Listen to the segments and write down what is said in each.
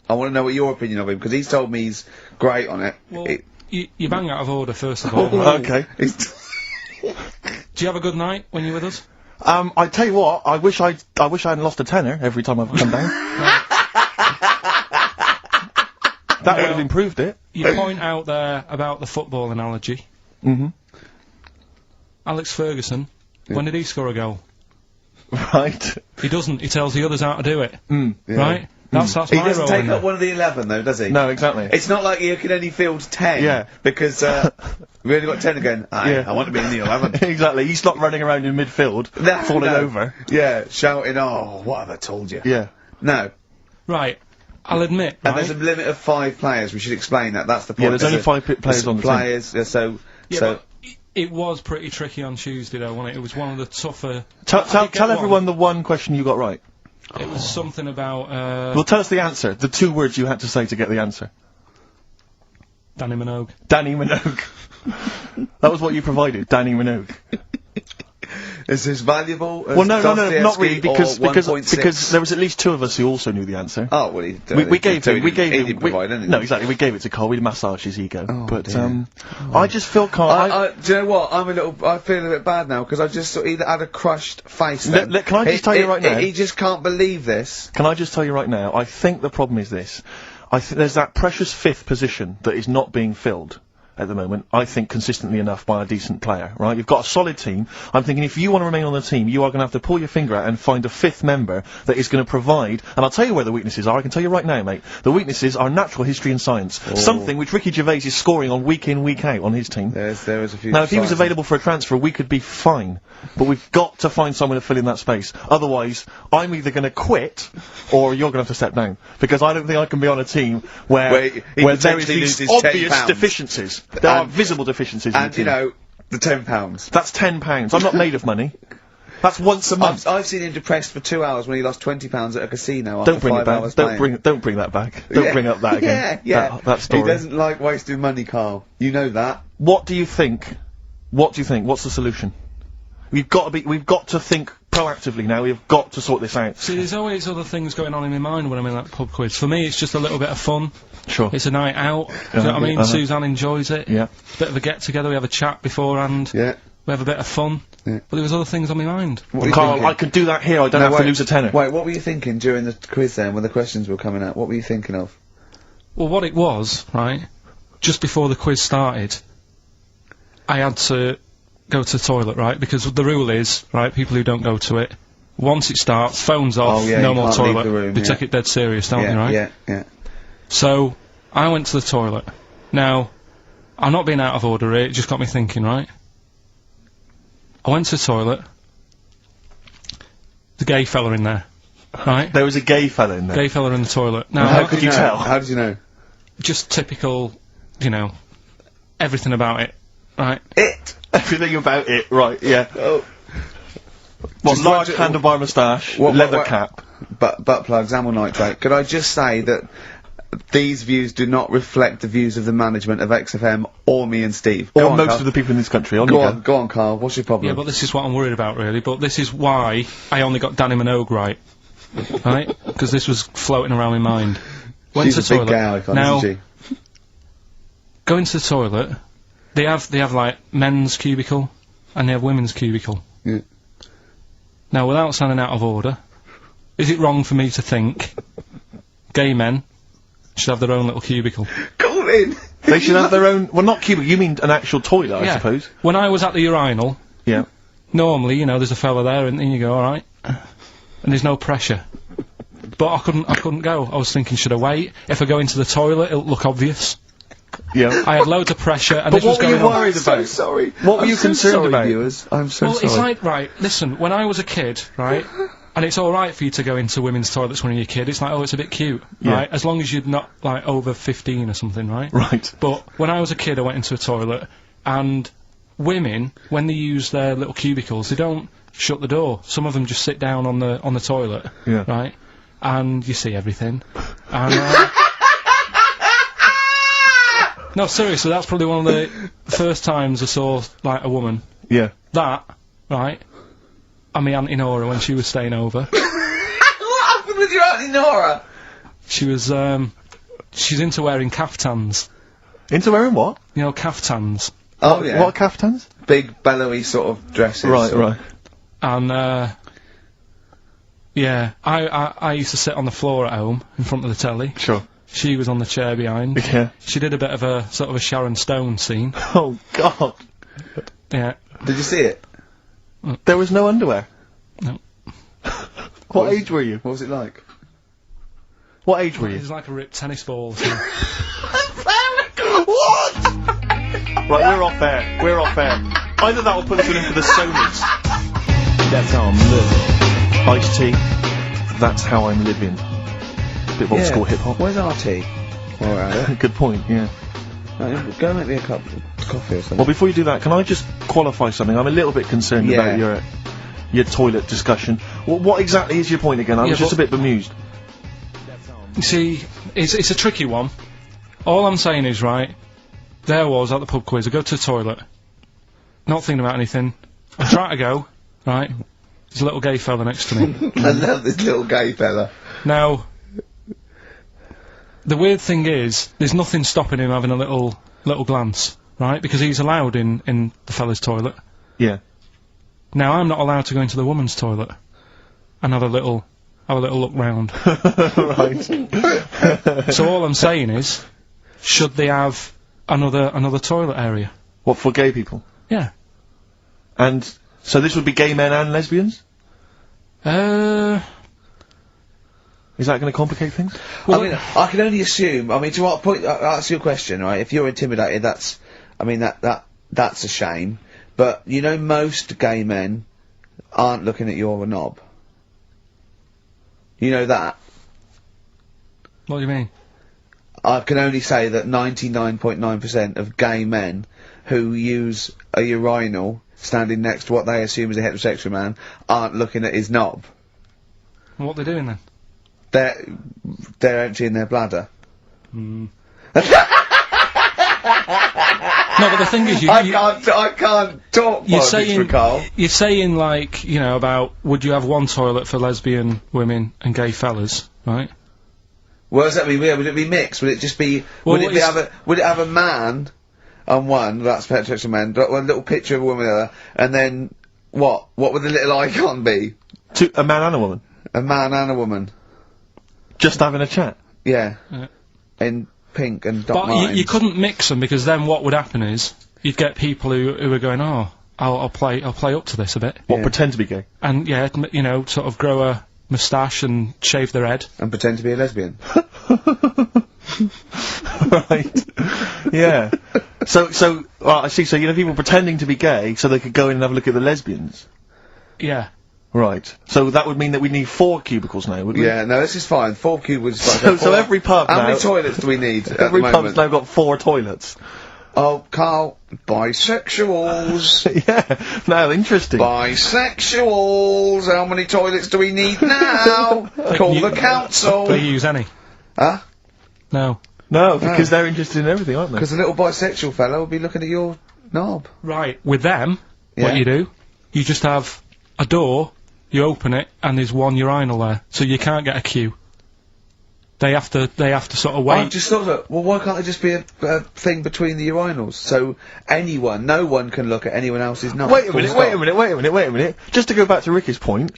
I want to know what your opinion of him, because he's told me he's great on it. Well, you bang out of order, first of all. Right? Okay. Do you have a good night when you're with us? I tell you what, I wish I hadn't lost a tenner every time I've come down. That would have improved it. You point out there about the football analogy. Mm-hmm. Alex Ferguson, when did he score a goal? Right. He doesn't. He tells the others how to do it. Yeah. Right? That's He my doesn't role take in up there. one of the 11, though, does he? No, exactly. It's not like you can only field 10. Yeah. Because, we only got 10 again. I want to be in the 11. Exactly. He's not running around in midfield, falling over. Yeah, shouting, oh, what have I told you? Yeah. No. Right. I'll admit, And there's a limit of 5 players. We should explain that. That's the point. Yeah, there's only 5 players on the team. Players, but it was pretty tricky on Tuesday, though, wasn't it? It was one of the tougher... Tell everyone the one question you got right. It was something about, Well, tell us the answer. The 2 words you had to say to get the answer. Danny Minogue. Danny Minogue. That was what you provided, Danny Minogue. Is this valuable? Well, no, not really, because because there was at least 2 of us who also knew the answer. Oh, well, we gave him. He didn't provide anything. No, exactly. We gave it to Cole. We massaged his ego. Oh, but dear. I just feel do you know what? I feel a bit bad now because I just sort of had a crushed face. Then. Can I just tell you right now? He just can't believe this. Can I just tell you right now? I think the problem is this. There's that precious 5th position that is not being filled at the moment, I think, consistently enough by a decent player, right? You've got a solid team. I'm thinking if you want to remain on the team, you are going to have to pull your finger out and find a 5th member that is going to provide, and I'll tell you where the weaknesses are, I can tell you right now, mate. The weaknesses are natural history and science. Something which Ricky Gervais is scoring on week in, week out on his team. There is a few... Now, if he was available for a transfer, we could be fine. But we've got to find someone to fill in that space. Otherwise, I'm either going to quit, or you're going to have to step down. Because I don't think I can be on a team where there is these obvious deficiencies. There are visible deficiencies in the team. You know, the £10. That's £10. I'm not made of money. That's once a month. I've seen him depressed for 2 hours when he lost £20 at a casino Don't after bring 5 it back. hours Don't bring that back. Don't bring up that again. Yeah. That story. He doesn't like wasting money, Carl. You know that. What do you think? What's the solution? We've got to think proactively now. We've got to sort this out. See, there's always other things going on in my mind when I'm in that pub quiz. For me, it's just a little bit of fun. Sure. It's a night out. Do you know what I mean? Suzanne enjoys it. Yeah. Bit of a get-together, we have a chat beforehand. Yeah. We have a bit of fun. Yeah. But there was other things on my mind. Carl, I could do that here. I don't have to lose a tenner. Wait, what were you thinking during the quiz then, when the questions were coming out? What were you thinking of? Well, what it was, right, just before the quiz started, I had to go to the toilet, right, because the rule is, right, people who don't go to it, once it starts, phones off, no more toilet. They take it dead serious, don't they, right? Yeah. So, I went to the toilet. Now, I'm not being out of order here, it just got me thinking, right? I went to the toilet. The gay fella in there, right? There was a gay fella in there. Gay fella in the toilet. Now, how could you tell? How did you know? Just typical, you know, everything about it, right? Everything about it, right, yeah. Oh. What, large handlebar moustache, leather cap. Butt plugs, amyl nitrate. Could I just say that these views do not reflect the views of the management of XFM or me and Steve. Or most of the people in this country. Go on, Carl. What's your problem? Yeah, but this is what I'm worried about, really. But this is why I only got Danny Minogue right. Right? Because this was floating around my mind. Went to the toilet. Big gay icon, now, isn't she? Going to the toilet, they have like men's cubicle and they have women's cubicle. Yeah. Now, without sounding out of order, is it wrong for me to think gay men should have their own little cubicle? Go in! They should have their own... Well, not cubicle, you mean an actual toilet, I suppose. When I was at the urinal... Yeah. Normally, you know, there's a fella there and you go, alright. And there's no pressure. But I couldn't go. I was thinking, should I wait? If I go into the toilet, it'll look obvious. Yeah. I had loads of pressure and but this was going on. What were you worried about? I'm so sorry. What were you concerned about? Viewers? I'm so sorry. It's like, right, listen, when I was a kid, right, and it's alright for you to go into women's toilets when you're a kid, it's like, oh, it's a bit cute, right, as long as you're not, like, over 15 or something, right? Right. But when I was a kid, I went into a toilet, and women, when they use their little cubicles, they don't shut the door. Some of them just sit down on the toilet, right, and you see everything, and, no, seriously, that's probably one of the first times I saw, like, a woman. Yeah. That, right, and my Auntie Nora when she was staying over. What happened with your Auntie Nora? She was, she's into wearing caftans. Into wearing what? You know, caftans. Oh, yeah. What are caftans? Big, bellowy sort of dresses. Right, sort of. right. And, yeah, I used to sit on the floor at home in front of the telly. Sure. She was on the chair behind. Yeah. She did a bit of a sort of a Sharon Stone scene. Oh, God. Yeah. Did you see it? There was no underwear. No. What age were you? What was it like? What age were It you? was like a ripped tennis ball. So. What? Right, we're off air. We're off air. Either that or put us in for the Sonys. That's how I'm living. Ice-T. That's how I'm living. Bit of old school hip-hop. Where's RT? Alright. Good point, yeah. Go make me a cup of coffee or something. Well, before you do that, can I just qualify something? I'm a little bit concerned Yeah. about your toilet discussion. What exactly is your point again? I was just a bit bemused. You see, it's a tricky one. All I'm saying is, right, there I was at the pub quiz, I go to the toilet, not thinking about anything, I try to go, right, there's a little gay fella next to me. I love this little gay fella. Now, the weird thing is, there's nothing stopping him having a little glance, right, because he's allowed in the fella's toilet. Yeah. Now, I'm not allowed to go into the woman's toilet and have a little look round. Right. So all I'm saying is, should they have another toilet area? What, for gay people? Yeah. And so this would be gay men and lesbians? Is that going to complicate things? Well, I mean, I can only assume. I mean, to what point? That's your question, right? If you're intimidated, that's a shame. But you know, most gay men aren't looking at your knob. You know that. what do you mean? I can only say that 99.9% of gay men who use a urinal standing next to what they assume is a heterosexual man aren't looking at his knob. What they doing then? They're emptying their bladder. No, but the thing is, I can't talk you're politics for Carl. you're saying like, you know, about would you have one toilet for lesbian women and gay fellas, right? What does that mean? Yeah, would it be mixed? Would it just be? Well, would it have a man on one? That's heterosexual man. One little picture of a woman on the other, and then what? What would the little icon be? A man and a woman? A man and a woman. Just having a chat? Yeah. Yeah. In pink and dot But lines. you couldn't mix them because then what would happen is you'd get people who are going, oh, I'll play up to this a bit, What, Yeah. pretend to be gay? and yeah, you know, sort of grow a moustache and shave their head. And pretend to be a lesbian. Right. Yeah. So, well, I see, so you know people pretending to be gay so they could go in and have a look at the lesbians? Yeah. Right. So that would mean that we need 4 cubicles now, would we? Yeah, no, this is fine. 4 cubicles is fine. So every pub How now- many toilets do we need at Every the pub's moment? now got 4 toilets. Oh, Carl, bisexuals. Yeah. Now, interesting. Bisexuals. How many toilets do we need now? Call the council. Do you use any? Huh? No. No, because they're interested in everything, aren't they? Because a little bisexual fellow will be looking at your knob. Right. With them, what Yeah. you do, you just have a door, you open it, and there's one urinal there, so you can't get a queue. They have to sort of wait. I just thought that, well, why can't there just be a thing between the urinals? So no one can look at anyone else's knob. Wait a Full minute, stop. wait a minute. Just to go back to Ricky's point,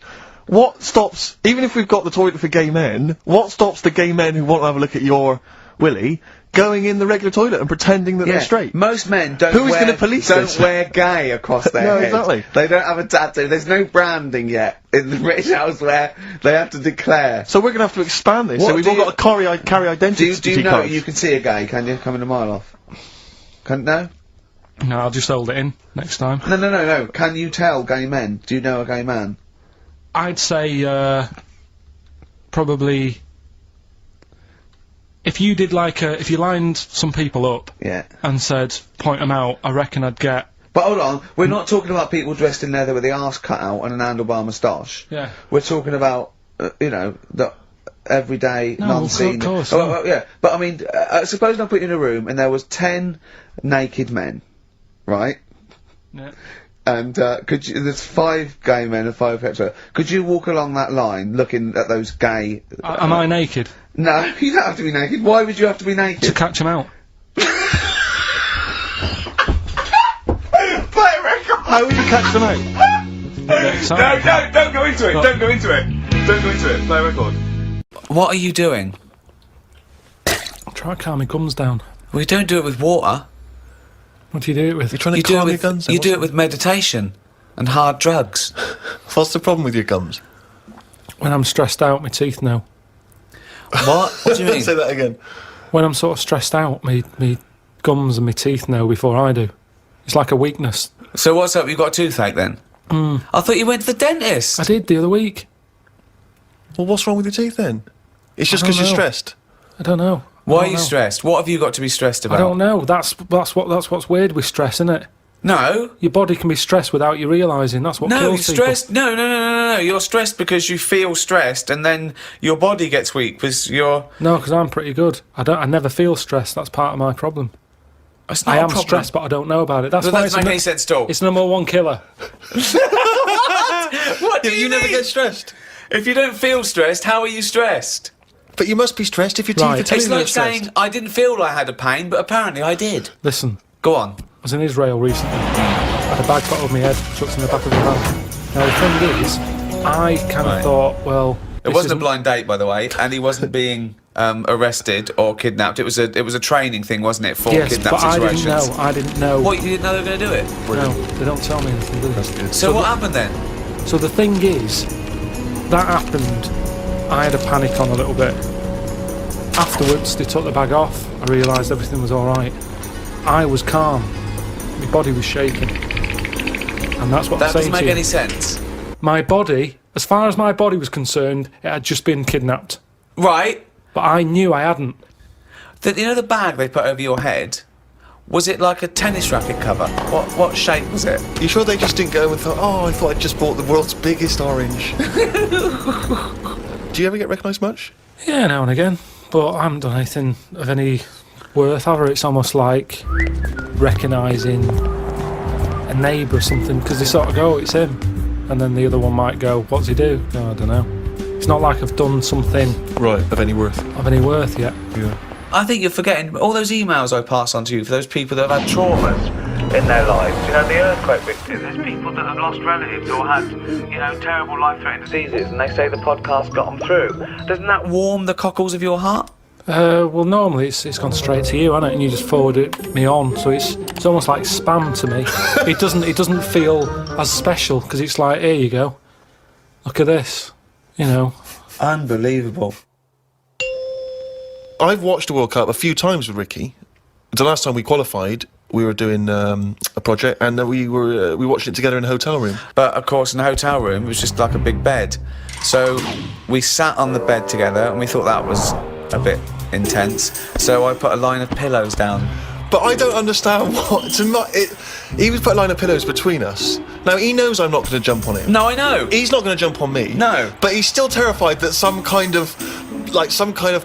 what stops, even if we've got the toilet for gay men, what stops the gay men who want to have a look at your willy going in the regular toilet and pretending that they're straight? Most men don't Who's wear, gonna police don't this? wear gay across their No, head. exactly. They don't have a tattoo. There's no branding yet in the British house where they have to declare. So we're going to have to expand this. What So we've do all you- got to carry identity Do you know cards. you can see a gay? Can you? Coming a mile off. No? No, I'll just hold it in next time. No. Can you tell gay men? Do you know a gay man? I'd say probably if you did like if you lined some people up Yeah. and said point them out, I reckon I'd get But hold on, we're not talking about people dressed in leather with the arse cut out and an handlebar moustache. yeah. We're talking about, you know, the everyday, No, non-seen. of course, Oh, no. well, yeah, but I mean, suppose I put you in a room and there was 10 naked men, right? Yeah. and there's 5 gay men and 5 hetero. Could you walk along that line, looking at those gay? Am I naked? No, you don't have to be naked. Why would you have to be naked? To catch them out. Play a record. How would you catch them out? No, don't go into it. What? Don't go into it. Don't go into it. Play a record. What are you doing? Try to calm my gums down. Well, you don't do it with water. What do you do it with? You're trying to calm your guns down. You do it with meditation and hard drugs. What's the problem with your gums? When I'm stressed out, my teeth know. What? What do you mean? Say that again. When I'm sort of stressed out, me gums and my teeth know before I do. It's like a weakness. So what's up? You got a toothache then? I thought you went to the dentist. I did the other week. Well, what's wrong with your teeth then? It's just I don't because you're know. stressed. I don't know. Why I are don't you know. stressed? What have you got to be stressed about? I don't know. That's what's weird with stress, isn't it? No. Your body can be stressed without you realising. That's what No, you're kills people. stressed. No. You're stressed because you feel stressed, and then your body gets weak because you're. No, because I'm pretty good. I never feel stressed. That's part of my problem. It's not I a am problem. stressed, but I don't know about it. That's But why that doesn't make any sense at all. it's number one killer. What do You never mean? get stressed. If you don't feel stressed, how are you stressed? But you must be stressed if your teeth Right. are telling It's you you're like stressed. saying I didn't feel I had a pain, but apparently I did. Listen, Go on. I was in Israel recently. I had a bag put over my head, chucked in the back of the van. Now the thing is, I kind of thought, well, It wasn't a blind date, by the way, and he wasn't being arrested or kidnapped. It was a training thing, wasn't it, for yes, kidnap but situations? I didn't know. What, you didn't know they were going to do it? No, they don't tell me anything, do they? So what happened then? So the thing is, that happened. I had a panic on a little bit. Afterwards, they took the bag off. I realised everything was all right. I was calm. My body was shaking, and that's what That I'm saying doesn't make to you. any sense. My body, as far as my body was concerned, it had just been kidnapped. Right. But I knew I hadn't. You know the bag they put over your head? Was it like a tennis racket cover? What shape was it? You sure they just didn't go and thought, oh, I thought I just bought the world's biggest orange? Do you ever get recognised much? Yeah, now and again. But I haven't done anything of any worth, have I? It's almost like recognising a neighbour or something, because they sort of go, it's him. And then the other one might go, what's he do? Oh, I don't know. It's not like I've done something Right, of any worth. yet. Yeah. I think you're forgetting all those emails I pass on to you for those people that have had traumas in their lives. You know, the earthquake victims. There's people that have lost relatives or had, terrible life-threatening diseases, and they say the podcast got them through. Doesn't that warm the cockles of your heart? Well, normally it's gone straight to you, hasn't it? And you just forward me on, so it's almost like spam to me. It doesn't feel as special, because it's like, here you go, look at this, Unbelievable. I've watched the World Cup a few times with Ricky. The last time we qualified, we were doing a project, and we watched it together in a hotel room. But of course, in the hotel room, it was just like a big bed. So we sat on the bed together, and we thought that was a bit intense. So I put a line of pillows down. But I don't understand what. He was put a line of pillows between us. Now he knows I'm not going to jump on him. No, I know. He's not going to jump on me. No. But he's still terrified that some kind of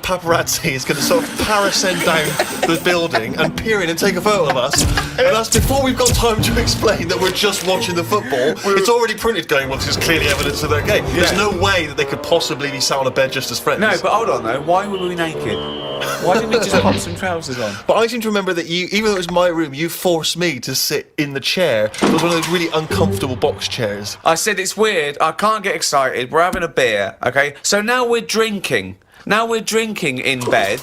paparazzi is going to sort of parascend down the building and peer in and take a photo of us. And that's before we've got time to explain that we're just watching the football. It's already printed going, well, this is clearly evidence of their game. There's no way that they could possibly be sat on a bed just as friends. No, but hold on though. Why were we naked? Why didn't we just pop some trousers on? But I seem to remember that you, even though it was my room, you forced me to sit in the chair. It was one of those really uncomfortable box chairs. I said it's weird. I can't get excited. We're having a beer, okay? So now we're drinking. Now we're drinking in bed.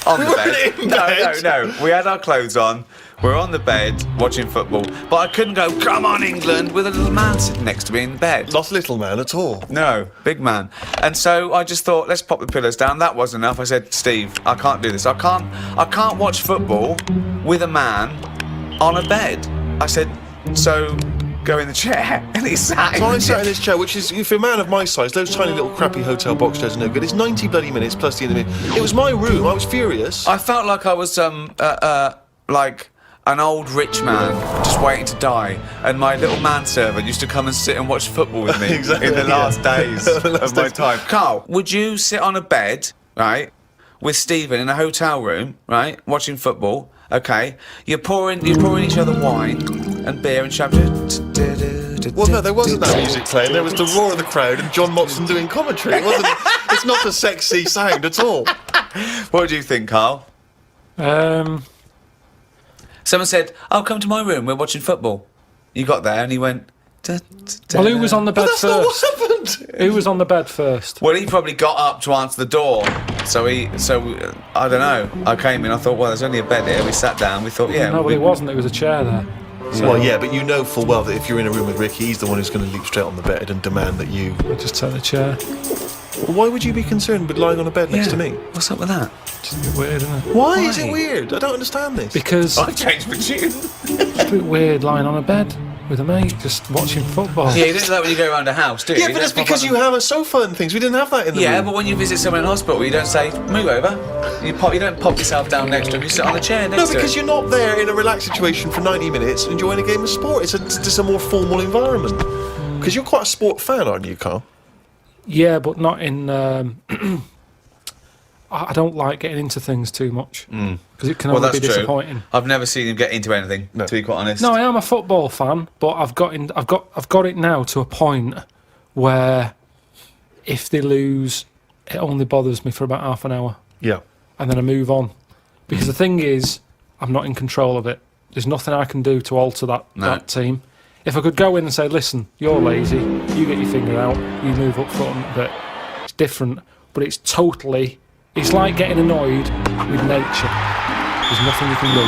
On the bed. In bed? No. We had our clothes on. We're on the bed watching football. But I couldn't go, come on, England, with a little man sitting next to me in bed. Not little man at all. No, big man. And so I just thought, let's pop the pillows down. That wasn't enough. I said, Steve, I can't do this. I can't watch football with a man on a bed. I said, so go in the chair. And he sat in So I the sat chair. in this chair, which is, for a man of my size, those tiny little crappy hotel box chairs are no good. It's 90 bloody minutes plus the interview. It was my room. I was furious. I felt like I was like an old rich man just waiting to die, and my little manservant used to come and sit and watch football with me Exactly, in the yeah. last days The last of my days. time. Carl, would you sit on a bed, right, with Stephen in a hotel room, right, watching football? Okay, you're pouring each other wine, and beer and champagne. Well, no, there wasn't that music playing. There was the roar of the crowd and John Motson doing commentary. It wasn't. It's not a sexy sound at all. What do you think, Carl? Um, Someone said, "Oh, come to my room. We're watching football." You got there and he went. well, who was on the bed That's not first? what happened. Who was on the bed first? Well, he probably got up to answer the door. So I don't know. I came in. I thought, well, there's only a bed here. We sat down. We thought, yeah. No, but it wasn't. There was a chair there. Well, yeah, but you know full well that if you're in a room with Ricky, he's the one who's going to leap straight on the bed and demand that you. I just take the chair. Well, why would you be concerned with lying on a bed next Yeah. to me? What's up with that? It's a bit weird, isn't it? Why is it weird? I don't understand this. Because I've changed my tune. it's a bit weird lying on a bed with a mate just watching football. Yeah, you don't do that when you go around a house, do you? Yeah, You but don't it's pop because on you have a sofa and things. We didn't have that in the Yeah, room. but when you visit someone in hospital, you don't say, move over. You don't pop yourself down next to him, you sit on a chair next No, to because him. you're not there in a relaxed situation for 90 minutes enjoying a game of sport. It's just a more formal environment. Because you're quite a sport fan, aren't you, Carl? Yeah, but not in. I don't like getting into things too much because it can Well, only that's be true. disappointing. I've never seen him get into anything, No. to be quite honest. No, I am a football fan, but I've got it now to a point where if they lose, it only bothers me for about half an hour, Yeah. and then I move on. Because the thing is, I'm not in control of it. There's nothing I can do to alter that team. If I could go in and say, listen, you're lazy, you get your finger out, you move up front a bit, it's different, but it's totally. It's like getting annoyed with nature. There's nothing you can do.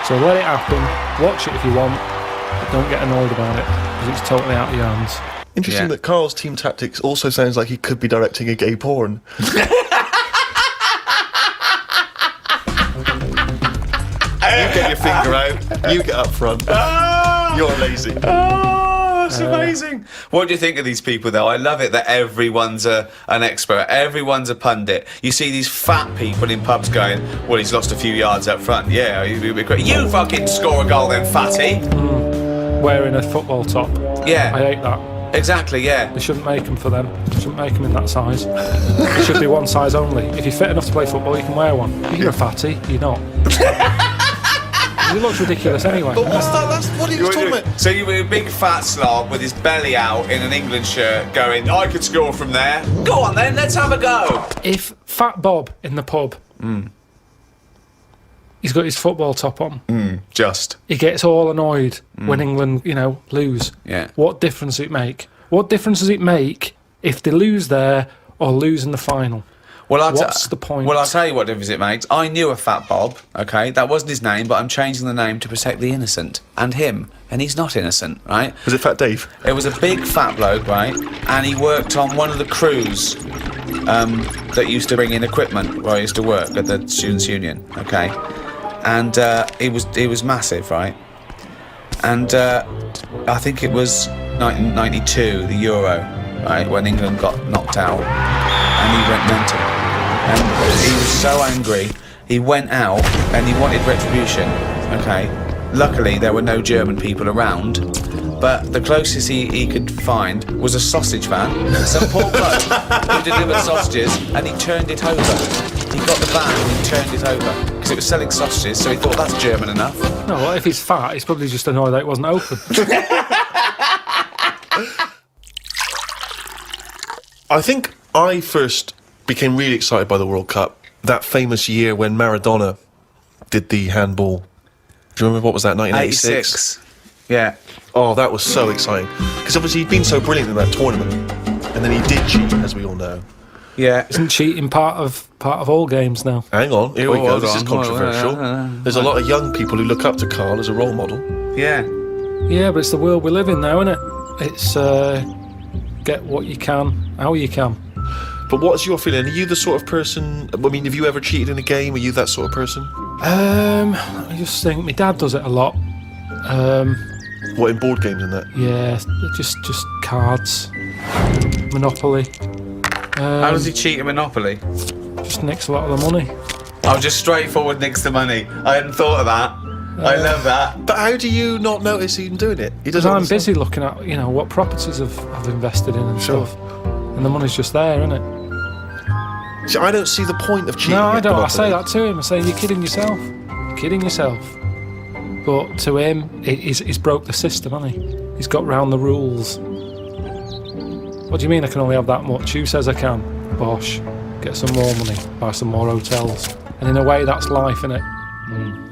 So let it happen, watch it if you want, but don't get annoyed about it, because it's totally out of your hands. Interesting Yeah. that Carl's team tactics also sounds like he could be directing a gay porn. You get your finger out, you get up front. You're lazy. Oh, that's amazing. What do you think of these people, though? I love it that everyone's an expert. Everyone's a pundit. You see these fat people in pubs going, well, he's lost a few yards up front. Yeah, you fucking score a goal then, fatty. Wearing a football top. Yeah. I hate that. Exactly, yeah. They shouldn't make them for them. They shouldn't make them in that size. It should be one size only. If you're fit enough to play football, you can wear one. If you're a fatty, you're not. It looks ridiculous anyway. But what's that? That's what he was talking about. So you were a big fat slob with his belly out in an England shirt going, I could score from there. Go on then, let's have a go. If Fat Bob in the pub, he's got his football top on, Just. he gets all annoyed when England, lose. Yeah. What difference does it make? What difference does it make if they lose there or lose in the final? Well, What's the point? Well, I'll tell you what difference it makes. I knew a Fat Bob, okay? That wasn't his name, but I'm changing the name to protect the innocent. And him. And he's not innocent, right? Was it Fat Dave? It was a big fat bloke, right? And he worked on one of the crews that used to bring in equipment where I used to work at the Students' Union, okay? And he was massive, right? And I think it was 1992, the Euro, right, when England got knocked out. And he went mental. And he was so angry, he went out and he wanted retribution, okay? Luckily, there were no German people around, but the closest he could find was a sausage van, some poor bloke who delivered sausages, and he turned it over. He got the van and he turned it over, because it was selling sausages, so he thought that's German enough. No, well, if he's fat, he's probably just annoyed that it wasn't open. I think I first became really excited by the World Cup that famous year when Maradona did the handball. Do you remember what was that, 1986? 86. Yeah. Oh, that was so exciting. Because obviously he'd been so brilliant in that tournament. And then he did cheat, as we all know. Yeah. Isn't cheating part of all games now? Hang on, here we Oh, go, hold this is on. controversial. There's a lot of young people who look up to Carl as a role model. Yeah. Yeah, but it's the world we live in now, isn't it? It's get what you can, how you can. But what's your feeling? Are you the sort of person, I mean, have you ever cheated in a game? Are you that sort of person? I just think my dad does it a lot. What, in board games and that? Yeah, just cards, Monopoly. How does he cheat at Monopoly? Just nicks a lot of the money. Oh, just straightforward next to money. I hadn't thought of that. I love that. But how do you not notice him doing it? He Because doesn't I'm understand. busy looking at, what properties I've invested in and Sure. stuff. And the money's just there, isn't it? See, I don't see the point of cheating. No, I at don't. I Monopoly. say that to him. I say, you're kidding yourself. You're kidding yourself. But to him, he's broke the system, hasn't he? He's got round the rules. What do you mean I can only have that much? Who says I can? Bosh. Get some more money, buy some more hotels. And in a way, that's life, innit?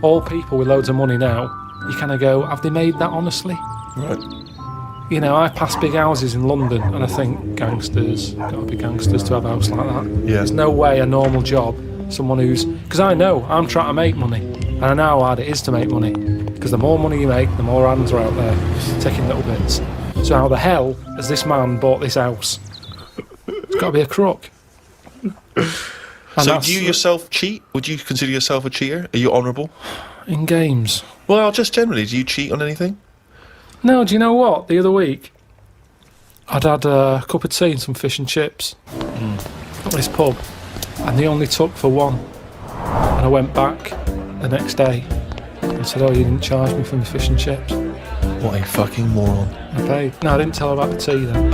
All people with loads of money now, you kind of go, have they made that honestly? Right. You know, I pass big houses in London and I think, gangsters, gotta be gangsters to have a house like that. Yeah. There's no way a normal job, someone who's... Because I know, I'm trying to make money. And I know how hard it is to make money. Because the more money you make, the more hands are out there, taking little bits. So how the hell has this man bought this house? It's got to be a crook. So do you yourself cheat? Would you consider yourself a cheater? Are you honourable? In games? Well, just generally, do you cheat on anything? No, do you know what? The other week, I'd had a cup of tea and some fish and chips at this pub, and they only took for one. And I went back the next day and said, oh, you didn't charge me for my fish and chips. What a fucking moron. I paid. No, I didn't tell her about the tea then.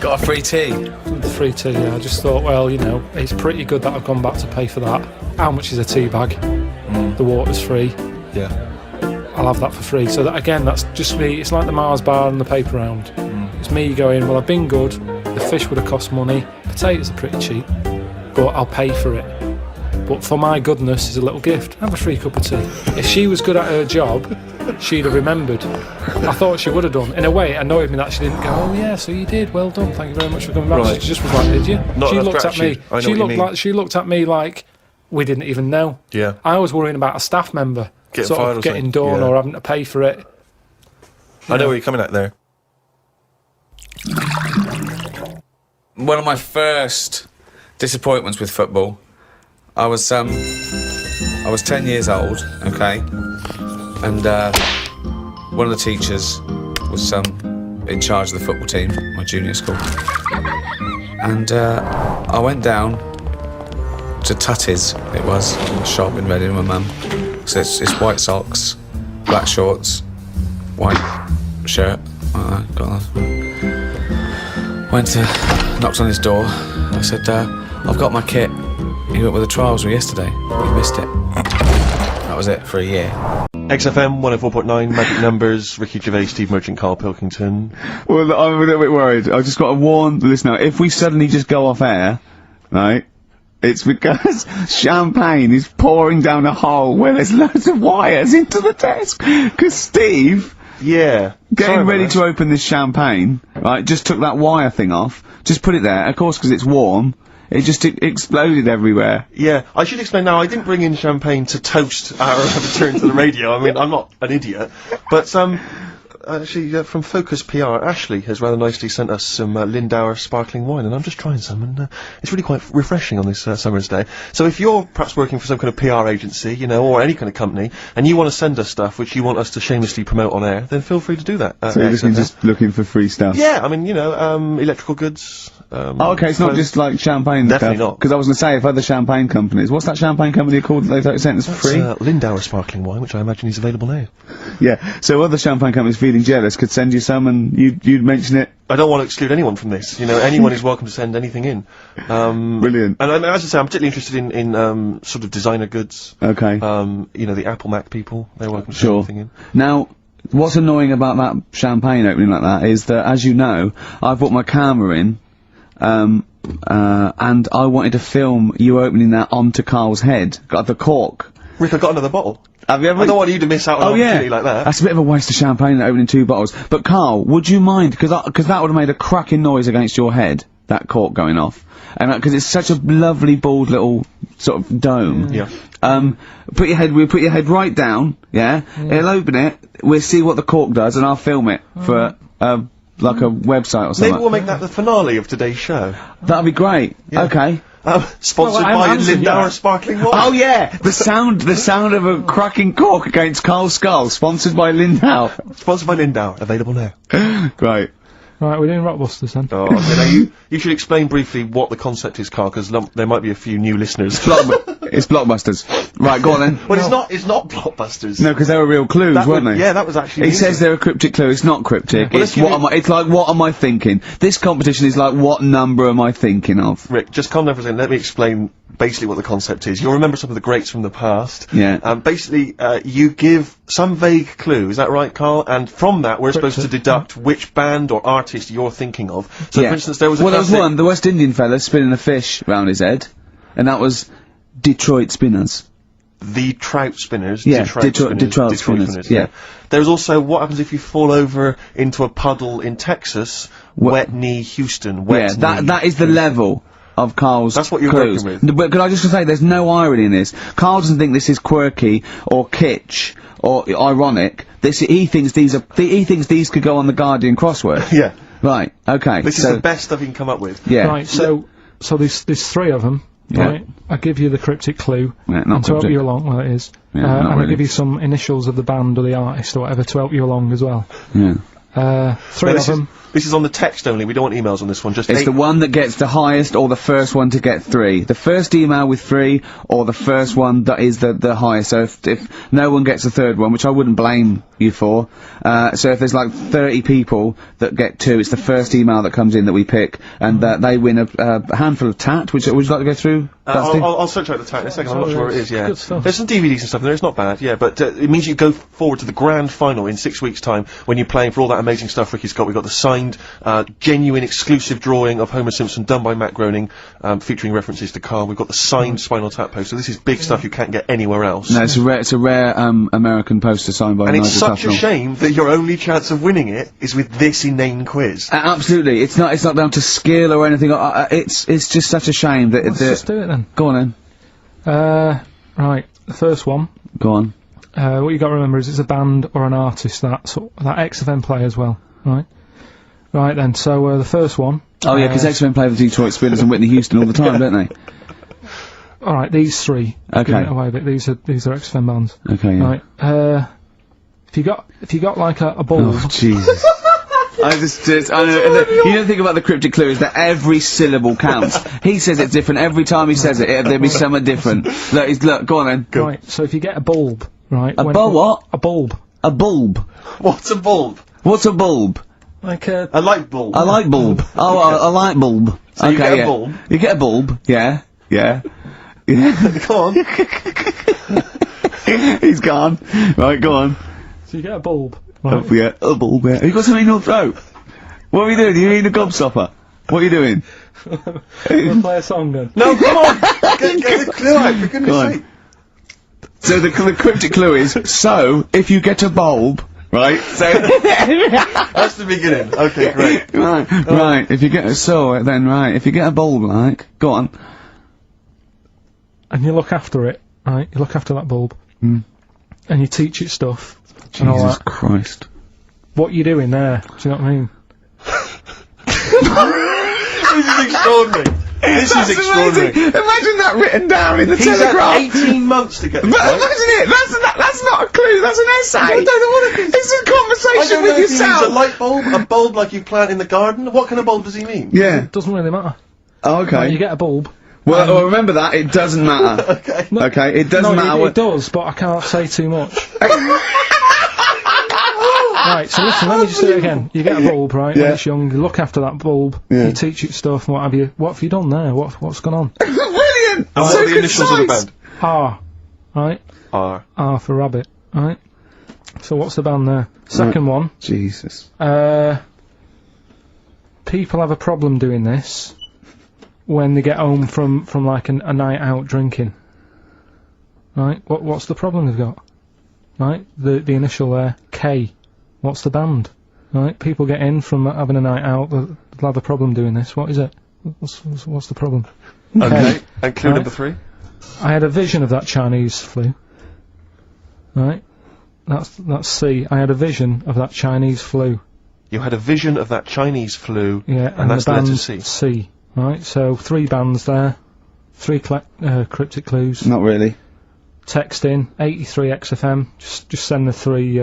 Got a free tea. The free tea, yeah. I just thought, well, you know, it's pretty good that I've gone back to pay for that. How much is a tea bag? The water's free. Yeah. I'll have that for free. So that, again, that's just me. It's like the Mars bar and the paper round. It's me going, well, I've been good. The fish would have cost money. Potatoes are pretty cheap, but I'll pay for it. But for my goodness is a little gift. Have a free cup of tea. If she was good at her job, she'd have remembered. I thought she would have done. In a way, it annoyed me that she didn't go, oh yeah, so you did, well done, thank you very much for coming back. Right. She just was like, did you? Not She enough looked at me. gratitude. I know what you mean. She looked at me like we didn't even know. Yeah. I was worrying about a staff member Getting sort fired or of getting something. done Yeah. or having to pay for it. I know where you're coming at there. One of my first disappointments with football, I was 10 years old, okay, and one of the teachers was in charge of the football team, my junior school, and I went down to Tutty's, it was, a shop in Reading with my mum. So it's white socks, black shorts, white shirt, like that, got that. Went to, knocked on his door, I said, I've got my kit. He went with the trials yesterday, but he missed it. That was it for a year. XFM 104.9, Magic Numbers, Ricky Gervais, Steve Merchant, Karl Pilkington. Well, I'm a little bit worried. I've just got to warn the listener, if we suddenly just go off air, right, it's because champagne is pouring down a hole where there's loads of wires into the desk. Because Steve, Yeah. getting ready to open this champagne, right, just took that wire thing off, just put it there, of course, because it's warm, it just exploded everywhere. Yeah, I should explain now, I didn't bring in champagne to toast our return to the radio. I mean, I'm not an idiot. But, actually, from Focus PR, Ashley has rather nicely sent us some Lindauer sparkling wine, and I'm just trying some, and it's really quite refreshing on this summer's day. So if you're perhaps working for some kind of PR agency, you know, or any kind of company, and you want to send us stuff which you want us to shamelessly promote on air, then feel free to do that. So you're just looking for free stuff? Yeah, I mean, you know, electrical goods. Oh, okay, it's not just like champagne Definitely stuff. not. Because I was going to say, if other champagne companies, what's that champagne company called that they sent us for free? Lindauer sparkling wine, which I imagine is available now. Yeah, so other champagne companies feeling jealous could send you some and you'd mention it. I don't want to exclude anyone from this. You know, anyone is welcome to send anything in. Brilliant. And as I say, I'm particularly interested in sort of designer goods. Okay. You know, the Apple Mac people, they're welcome to Sure. send anything in. Now, what's annoying about that champagne opening like that is that, as you know, I've brought my camera in, and I wanted to film you opening that onto Carl's head. Got the cork. Rick, I got another bottle. Have you ever? I don't want you to miss out on an opportunity like that. That's a bit of a waste of champagne opening 2 bottles. But Carl, would you mind? Because that would have made a cracking noise against your head. That cork going off, and because it's such a lovely bald little sort of dome. Yeah. We'll put your head right down. Yeah. He'll open it. We'll see what the cork does, and I'll film it for like a website or something. Maybe we'll make that the finale of today's show. That'd be great. Yeah. Okay. Sponsored by Lindauer sparkling wine. Oh yeah, the sound of a cracking cork against Carl's skull, sponsored by Lindau. Sponsored by Lindauer, available now. Great. Right, we're doing Rockbusters then. Oh, okay, now you should explain briefly what the concept is, Carl, because there might be a few new listeners. It's Blockbusters. Right, go on then. Well, it's not Blockbusters. No, because they were real clues, weren't they? Yeah, that was actually. He says they're a cryptic clue. It's not cryptic. Well, It's it's like what am I thinking? This competition is like what number am I thinking of? Rick, just calm down for a second. Let me explain basically what the concept is. You'll remember some of the greats from the past. Yeah. Basically, you give some vague clue. Is that right, Carl? And from that, we're supposed to deduct which band or artist you're thinking of. So, Yeah. for instance, there was a Well, there was classic- one, the West Indian fella spinning a fish round his head, and that was Detroit Spinners. The trout spinners. Yeah, Detroit Detroit spinners, yeah. There's also what happens if you fall over into a puddle in Texas. Wet knee, Houston. Wet knee. That is the level of Carl's That's what you're clues. working with. But could I just say, there's no irony in this. Carl doesn't think this is quirky or kitsch or ironic. He thinks these could go on the Guardian crossword. Yeah. Right. Okay. This is the best stuff you can come up with. Yeah. Right, so there's three of them, Yeah. right? I give you the cryptic clue, Yeah, not and to help cryptic. you along, well it is, Yeah, not and I really. give you some initials of the band or the artist or whatever to help you along as well. Yeah. Three of them. This is on the text only. We don't want emails on this one. Just It's eight. the one that gets the highest or the first one to get 3. The first email with 3 or the first one that is the highest. So if no one gets the third one, which I wouldn't blame you for, so if there's like 30 people that get 2, it's the first email that comes in that we pick, and they win a handful of tat, which would you like to go through? I'll search out the tag in a second. I'm not sure where it is. Yeah, Good stuff. there's some DVDs and stuff in there. It's not bad. Yeah, but it means you go forward to the grand final in 6 weeks' time when you're playing for all that amazing stuff Ricky's got. We've got the signed, genuine, exclusive drawing of Homer Simpson done by Matt Groening, featuring references to Carl. We've got the signed Spinal Tap poster. This is big stuff you can't get anywhere else. No, it's a rare American poster signed by And Nigel it's such Tufnell. a shame that your only chance of winning it is with this inane quiz. Absolutely, it's not down to skill or anything. It's just such a shame that Let's just do it then. Go on then. Right, the first one. Go on. What you got to remember is it's a band or an artist that XFM play as well, right? Right then, so the first one. Oh yeah, because X-Men play with Detroit Spinners and Whitney Houston all the time, don't they? All right, these three. Okay. Giving it away, but these are XFM bands. Okay. Yeah. Right. If you got like a bulb. Oh Jesus. I know, you don't think about the cryptic clue is that every syllable counts. He says it's different every time he says it. There'll be something different. Look, go on then. Go. Right. So if you get a bulb, right? A bulb? What? A bulb. A bulb. What's a bulb? What's a bulb? Like a. A light bulb. A light bulb. Oh, a light bulb. So okay, you get a yeah. bulb. You get a bulb. Yeah. Yeah. Go on. He's gone. Right, go on. So you get a bulb. Don't Right. forget a bulb. Yeah. Have you got something in your throat? What are you doing? Are you eating a gobstopper? What are you doing? We'll play a song then. No, come on. Get the clue out, for Go goodness on. sake. So the cryptic clue is, so, if you get a bulb, right, so... That's the beginning. Okay, great. right, if you get if you get a bulb, like, go on. And you look after it, right? You look after that bulb. Mm. And you teach it stuff. And all Jesus that. Christ. What you doing there? Do you know what I mean? This is extraordinary. This is extraordinary. Imagine that written down in the He's Telegraph. had 18 months to get this But right. imagine it, that's not a clue, that's an essay. I don't know what it is. It's a I conversation don't know with if he means yourself. a light bulb, a bulb like you plant in the garden. What kind of bulb does he mean? Yeah. Doesn't really matter. Oh, okay. Right, you get a bulb. Well, remember that, it doesn't matter. Okay. Okay, it doesn't matter it what... does, but I can't say too much. Right, so listen, let me just do it again. You get a bulb, right, Yeah. when it's young, you look after that bulb, Yeah. you teach it stuff and what have you. What have you done there? What's gone on? Brilliant! And what So are the initials of the concise. band? R, right? R. R for rabbit, right? So what's the band there? Second one, Jesus. people have a problem doing this when they get home from like a night out drinking. Right? What's the problem they've got? Right? The initial there, K. What's the band? Right? People get in from having a night out, they'll have a problem doing this. What is it? What's the problem? Okay. And clue Right. number 3? I had a vision of that Chinese flu. Right? That's C. I had a vision of that Chinese flu. You had a vision of that Chinese flu. Yeah, And that's the the letter band C. C. Right? So 3 bands there. 3 cryptic clues. Not really. Text in 83 XFM. Just send the 3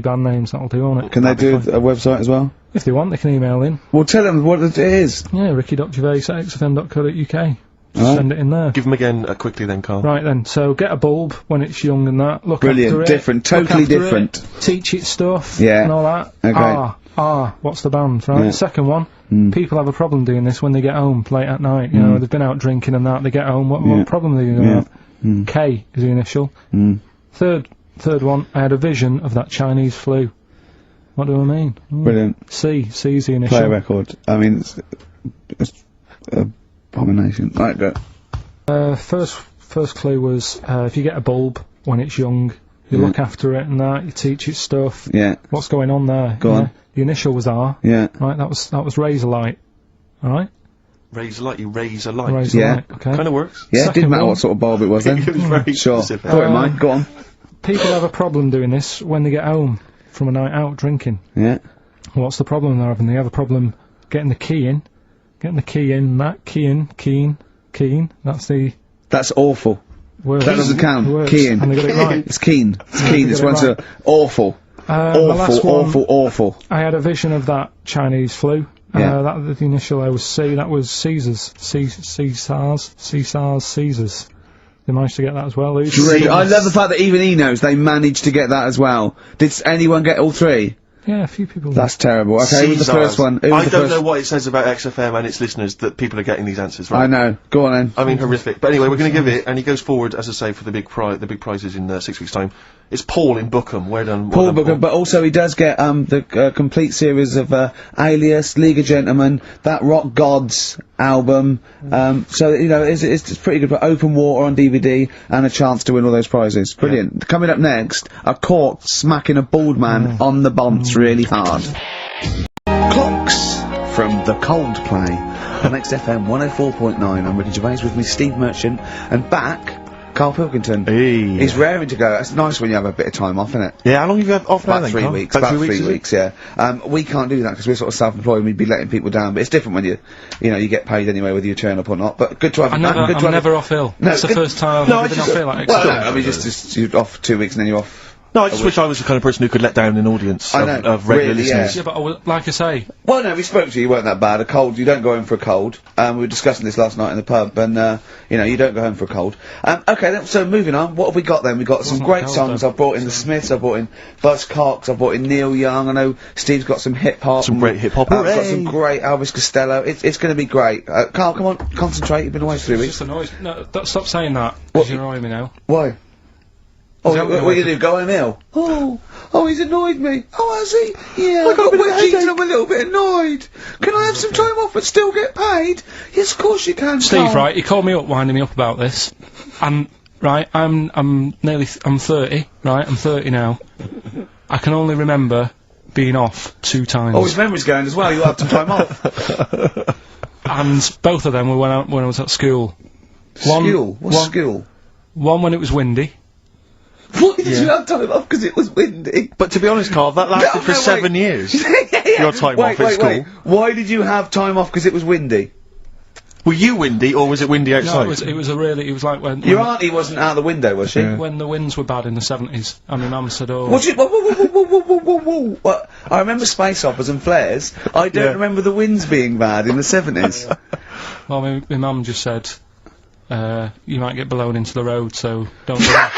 band names. That'll do, won't it? Can they do That'll be a website as well? fine. If they want, they can email in. Well, tell them what it is. Yeah, ricky.gervais@xfm.co.uk. Just send it in there. Give them again quickly then, Carl. Right then, so get a bulb when it's young and that. Look Brilliant, after it. different, look totally after different. It, teach it stuff. Yeah. And all that. Okay. What's the band, right? Yeah. Second one, people have a problem doing this when they get home late at night. You know, they've been out drinking and that. They get home. What problem are they going to have? K is the initial. Third one, I had a vision of that Chinese flu. What do I mean? Brilliant. C's the initial. Play a record. I mean, it's abomination. Right, go. First clue was if you get a bulb when it's young, you look after it and that, you teach it stuff. Yeah. What's going on there? Go on. The initial was R. Yeah. Right, that was razor light. Alright? Razor light, you raise a light. Razor Yeah. light, okay. Kind of works. Yeah, it Second didn't matter one. what sort of bulb it was then. It was very Sure. specific. Thought it might. Go on. People have a problem doing this when they get home from a night out drinking. Yeah. What's the problem they're having? They have a problem getting the key in. Keen. That's the That's awful. word. That doesn't count. Words. Keen. And they got it right. It's keen. It's keen. It's Get it one right. to awful. The last one, Awful. I had a vision of that Chinese flu. Yeah. That the initial I was C. That was Caesars. Caesars. They managed to get that as well. Great. I love the fact that even he knows they managed to get that as well. Did anyone get all three? Yeah, a few people. That's terrible. Okay, who was the Caesars. first one? Who was I the don't first? know what it says about XFM and its listeners that people are getting these answers right. I know. Go on then. I mean, horrific. But anyway, we're going to give it, and he goes forward, as I say, for the big prizes in 6 weeks' time. It's Paul in Bookham. Well done, Paul Booker, but also he does get the complete series of Alias, League of Gentlemen, that Rock Gods album. So you know it's pretty good. But Open Water on DVD and a chance to win all those prizes. Brilliant. Coming up next, a cork smacking a bald man on the bonds really hard. Clocks from the Coldplay on XFM 104.9. I'm Ricky Gervais, with me Steve Merchant, and back Karl Pilkington. Hey. He's raring to go. It's nice when you have a bit of time off, isn't it? Yeah, how long have you had off now About then, 3 Carl? weeks. About About 3 is it? weeks, yeah. We can't do that because we're sort of self-employed and we'd be letting people down. But it's different when you know, you get paid anyway whether you turn up or not. But good to have I'm you back. Good to have never you- off ill. No, That's the good- first time No, I've I been just- off ill. Like, Well, no, I mean, just you're off 2 weeks and then you're off. No, I just wish I was the kind of person who could let down an audience I of, know, of regular really, listeners. yeah, but like I say, Well, no, we spoke to you. You weren't that bad. A cold, you don't go home for a cold. We were discussing this last night in the pub, and you know, you don't go home for a cold. Okay, then, so moving on. What have we got then? We got some not great cold, songs. though. I've brought in the Smiths. I've brought in Buzz Cox. I've brought in Neil Young. I know Steve's got some hip hop. Some great hip hop. I've got Hooray! some great Elvis Costello. It's going to be great. Carl, come on, concentrate. You've been away 3 it's weeks. just a noise. No, stop saying that, What? because you're annoying me now. Why? Oh, that what what are you you do? Go home ill? Oh, he's annoyed me. Oh, has he? Yeah, I got a bit of a Wedgies and headache. I'm a little bit annoyed. Can I have some time off but still get paid? Yes, of course you can, Steve, Carl. right? He called me up, winding me up about this, and right, I'm 30, right? I'm 30 now. I can only remember being off 2 times. Oh, his memory's going as well. You'll have some time off. And both of them were when I was at school. School? What's school? One when it was windy. Why did you have time off? Because it was windy. But to be honest, Carl, that lasted for wait. 7 years. Yeah. Your time wait, off at wait, school. Wait. Why did you have time off? Because it was windy. Were you windy, or was it windy outside? No, it was like when Your auntie wasn't out the window, was she? when the winds were bad in the 70s, and my mum said, "Oh, What's it? Whoa. What? I remember space operas and flares. I don't Yeah. remember the winds being bad in the 70s. well, my mum just said, you might get blown into the road, so don't do it."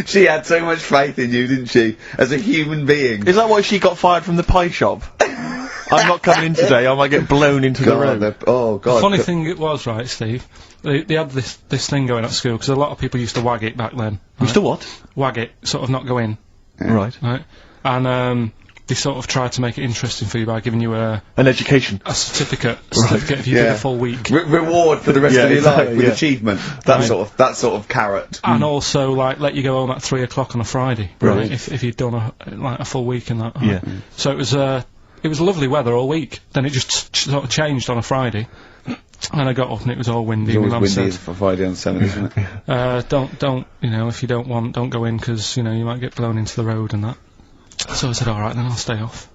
She had so much faith in you, didn't she? As a human being. Is that why she got fired from the pie shop? I'm not coming in today, I might get blown into the road. Oh, God. Funny thing it was, right, Steve? They had this thing going at school, because a lot of people used to wag it back then. Used to what? Wag it, sort of not go in, Right. right? And they sort of tried to make it interesting for you by giving you a An education. certificate if you did Yeah. a full week. Reward for the rest Yeah, of your exactly, life with yeah. achievement. That Right. sort of carrot. And also, like, let you go home at 3 o'clock on a Friday, Right. if you'd done a full week and that. Yeah. So it was lovely weather all week. Then it just sort of changed on a Friday, and I got up and it was all windy. It's My always mum windy said, for Friday on 7, isn't it? don't, you know, if you don't want, don't go in, because, you know, you might get blown into the road and that. So I said, alright, then I'll stay off.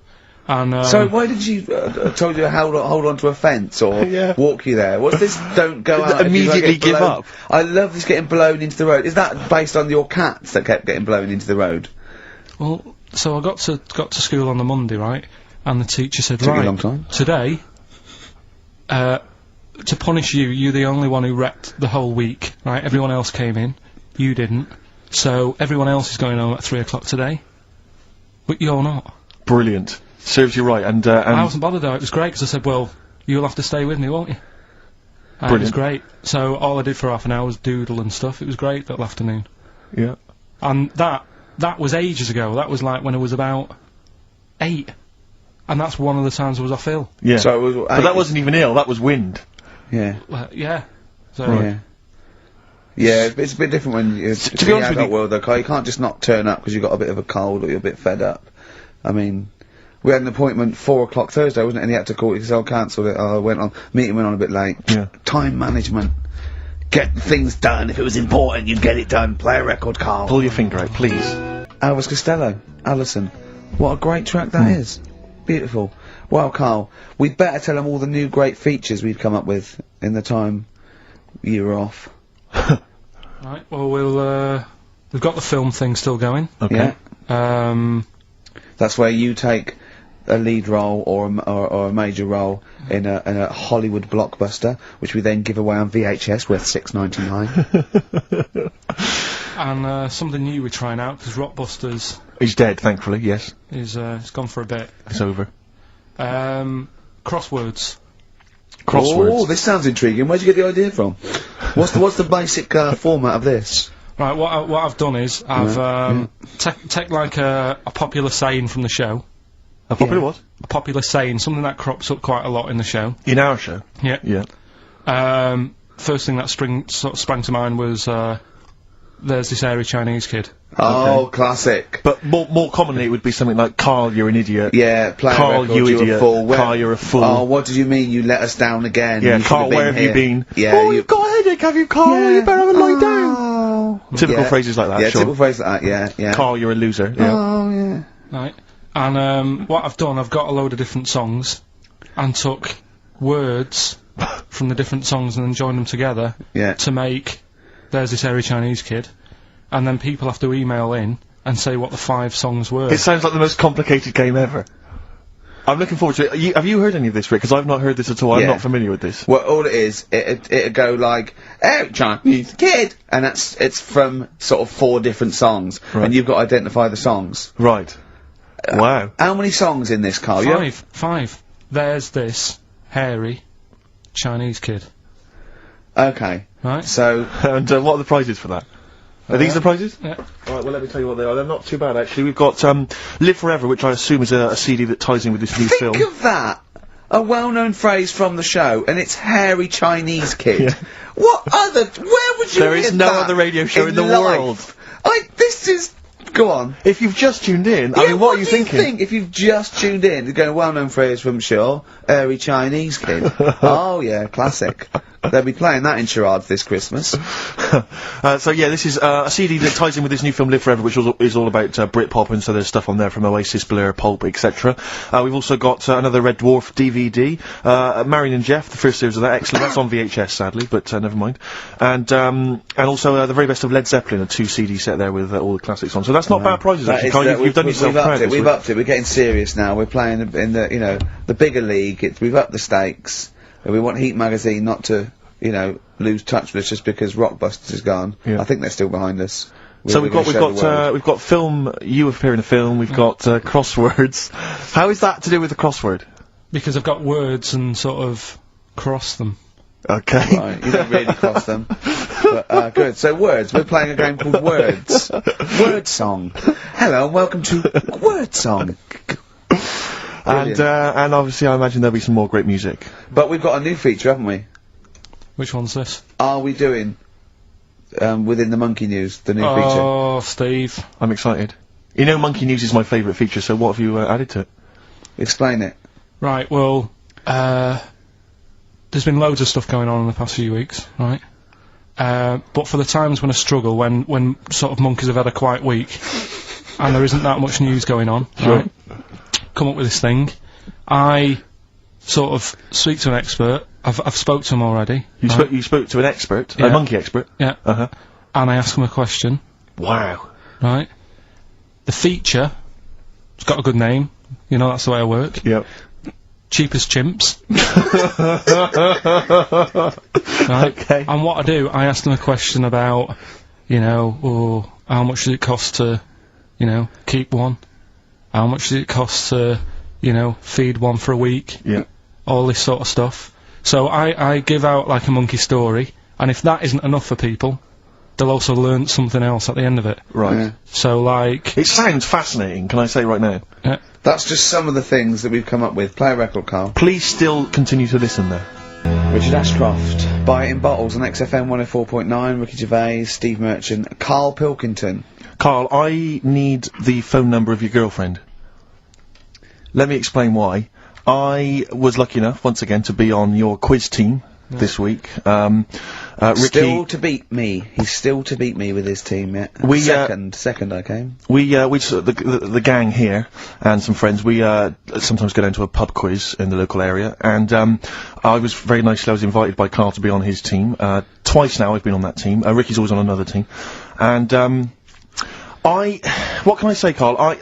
And, So why did you told you to hold on to a fence or Yeah. walk you there? What's this? Don't go out. if you Immediately get give blown- up. I love this getting blown into the road. Is that based on your cats that kept getting blown into the road? well, so I got to school on the Monday, right? And the teacher said, Took you a right, long time. today, to punish you, you're the only one who wrecked the whole week, right? Everyone else came in, you didn't. So everyone else is going home at 3 o'clock today, but you're not. Brilliant. Serves you right. And I wasn't bothered though. It was great because I said, "Well, you'll have to stay with me, won't you?" And it was great. So all I did for half an hour was doodle and stuff. It was great that afternoon. yeah. And that was ages ago. That was like when I was about 8. And that's one of the times I was off ill. Yeah. So it was, but that wasn't even ill. That was wind. yeah. Yeah. So, Yeah. Yeah, it's a bit different when you're to be honest with you, world though, Carl. You can't just not turn up because you've got a bit of a cold or you're a bit fed up. I mean, we had an appointment 4 o'clock Thursday, wasn't it? And he had to call it because I cancelled it. Meeting went on a bit late. Yeah. Time management. Get things done. If it was important, you'd get it done. Play a record, Carl. pull your finger out, please. Elvis Costello, Alison. What a great track that is. Beautiful. Well, Carl, we'd better tell them all the new great features we've come up with in the time you were off. Right. Well, we've got the film thing still going. Okay. Yeah. That's where you take a lead role or a major role in a Hollywood blockbuster, which we then give away on VHS worth $6.99. And something new we're trying out because Rockbusters He's dead, thankfully. Yes. is it's gone for a bit. It's over. Crosswords. Crosswords. Oh, this sounds intriguing. Where'd you get the idea from? What's the basic format of this? Right. What I've done is I've take like a popular saying from the show. A popular what? A popular saying, something that crops up quite a lot in the show. In our show. Yeah. Yeah. First thing that sort of sprang to mind was there's this hairy Chinese kid. Oh, classic. But more commonly, it would be something like, Carl, you're an idiot. Yeah, play Carl, a record, you you're idiot. a fool. Carl, you're a fool. Oh, what did you mean you let us down again? Yeah, You Carl, should where have you here. been? Yeah, oh, you've got a headache, have you, Carl? Yeah. You better have a lie down. Oh. Typical Yeah. phrases like that, Yeah, sure. typical phrases like that, yeah. Carl, you're a loser. Yeah. Oh, yeah. Right. And what I've done, I've got a load of different songs and took words from the different songs and then joined them together Yeah. to make there's this hairy Chinese kid. And then people have to email in and say what the 5 songs were. It sounds like the most complicated game ever. I'm looking forward to it. Have you heard any of this, Rick? Because I've not heard this at all. I'm Yeah. not familiar with this. Well, all it is, it'd go like, "Oh, Chinese kid," and it's from sort of 4 different songs, Right. and you've got to identify the songs. Right. Wow. How many songs in this, Carl? 5. There's this hairy Chinese kid. Okay. Right? So, And what are the prizes for that? Are these the prizes? Yeah. Alright, well let me tell you what they are. They're not too bad actually. We've got Live Forever, which I assume is a CD that ties in with this new think film. of that. A well-known phrase from the show, and it's hairy Chinese kid. Yeah. What other? Where would you? There is hear no that other radio show in the life? world. This is. Go on. If you've just tuned in, I mean, what are you do you thinking? think if you've just tuned in? You're going a well-known phrase from Shaw, hairy Chinese kid. Oh yeah, classic. They'll be playing that in charades this Christmas. So yeah, this is a CD that ties in with this new film Live Forever, which is all about Britpop, and so there's stuff on there from Oasis, Blur, Pulp, etc. We've also got another Red Dwarf DVD, Marion and Jeff, the first series of that, excellent. That's on VHS sadly, but never mind. And also the very best of Led Zeppelin, a 2 CD set there with all the classics on. So that's not bad prizes actually. Carl, you've done yourself proud. We've upped it. We're getting serious now. We're playing in the the bigger league. We've upped the stakes. We want Heat magazine not to lose touch with us just because Rockbusters is gone. Yeah. I think they're still behind us. So We've got film. You appear in a film. We've got crosswords. How is that to do with the crossword? Because I've got words and sort of cross them. Okay. Right, you don't really cross them. But, good. So words. We're playing a game called Words. Word Song. Hello and welcome to Word Song. And obviously, I imagine there'll be some more great music. But we've got a new feature, haven't we? Which one's this? Are we doing within the Monkey News the new feature? Oh, Steve. I'm excited. You know, Monkey News is my favourite feature. So what have you added to it? Explain it. Right. Well, there's been loads of stuff going on in the past few weeks, right? But for the times when I struggle, when sort of monkeys have had a quiet week, and there isn't that much news going on, right? Come up with this thing. I sort of speak to an expert. I've spoke to him already. You spoke to an expert, Yeah. a monkey expert. Yeah. Uh-huh. And I ask him a question. Wow. Right. The feature, it's got a good name. You know, that's the way I work. Yep. cheap as chimps. Right? Okay. And what I do, I ask them a question about, you know, how much does it cost to, you know, keep one? How much does it cost to, you know, feed one for a week? Yeah. All this sort of stuff. So I give out like a monkey story, and if that isn't enough for people, they'll also learn something else at the end of it. Right. Yeah. So like, It sounds fascinating, can I say right now? That's just some of the things that we've come up with. Play a record, Carl. Please still continue to listen there. Richard Ashcroft, Buy It in Bottles on XFM 104.9, Ricky Gervais, Steve Merchant, Karl Pilkington. Carl, I need the phone number of your girlfriend. Let me explain why. I was lucky enough, once again, to be on your quiz team this week. Ricky... Still to beat me. He's still to beat me with his team, yeah. Second I came. The gang here, and some friends, we sometimes go down to a pub quiz in the local area, and I was very nicely, I was invited by Carl to be on his team. Twice now I've been on that team. Ricky's always on another team. And, what can I say, Carl?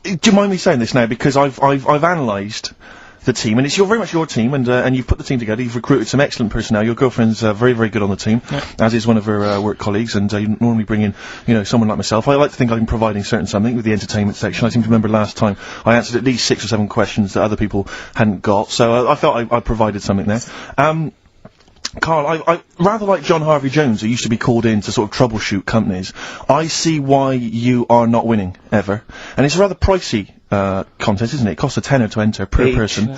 Do you mind me saying this now? Because I've analysed the team, and it's very much your team, and you've put the team together, you've recruited some excellent personnel. Your girlfriend's very, very good on the team, as is one of her work colleagues, and you normally bring in, you know, someone like myself. I like to think I'm providing something with the entertainment section. I seem to remember last time I answered at least 6 or 7 questions that other people hadn't got, so I felt I provided something there. Carl, I rather like John Harvey Jones, who used to be called in to sort of troubleshoot companies. I see why you are not winning, ever. And it's a rather pricey contest, isn't it? It costs a tenner to enter per person.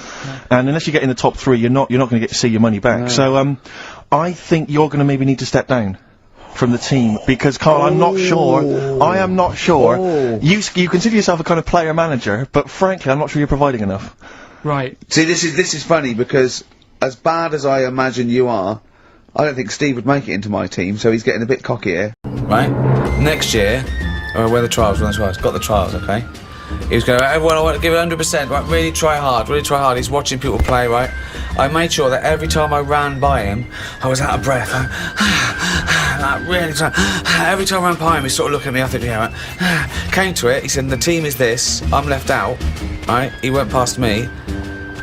And unless you get in the top 3, you're not going to get to see your money back. No. So, I think you're going to maybe need to step down from the team, because, Carl, I am not sure. You consider yourself a kind of player manager, but frankly, I'm not sure you're providing enough. right. See, this is funny, because as bad as I imagine you are, I don't think Steve would make it into my team, so he's getting a bit cocky here. Right? Next year, where the trials, got the trials, okay? He was going, everyone, I want to give it 100%, right? Really try hard. He's watching people play, right? I made sure that every time I ran by him, I was out of breath. Every time I ran by him, he's sort of looking at me, I think, yeah, right? Came to it, he said, the team is this, I'm left out, right? He went past me,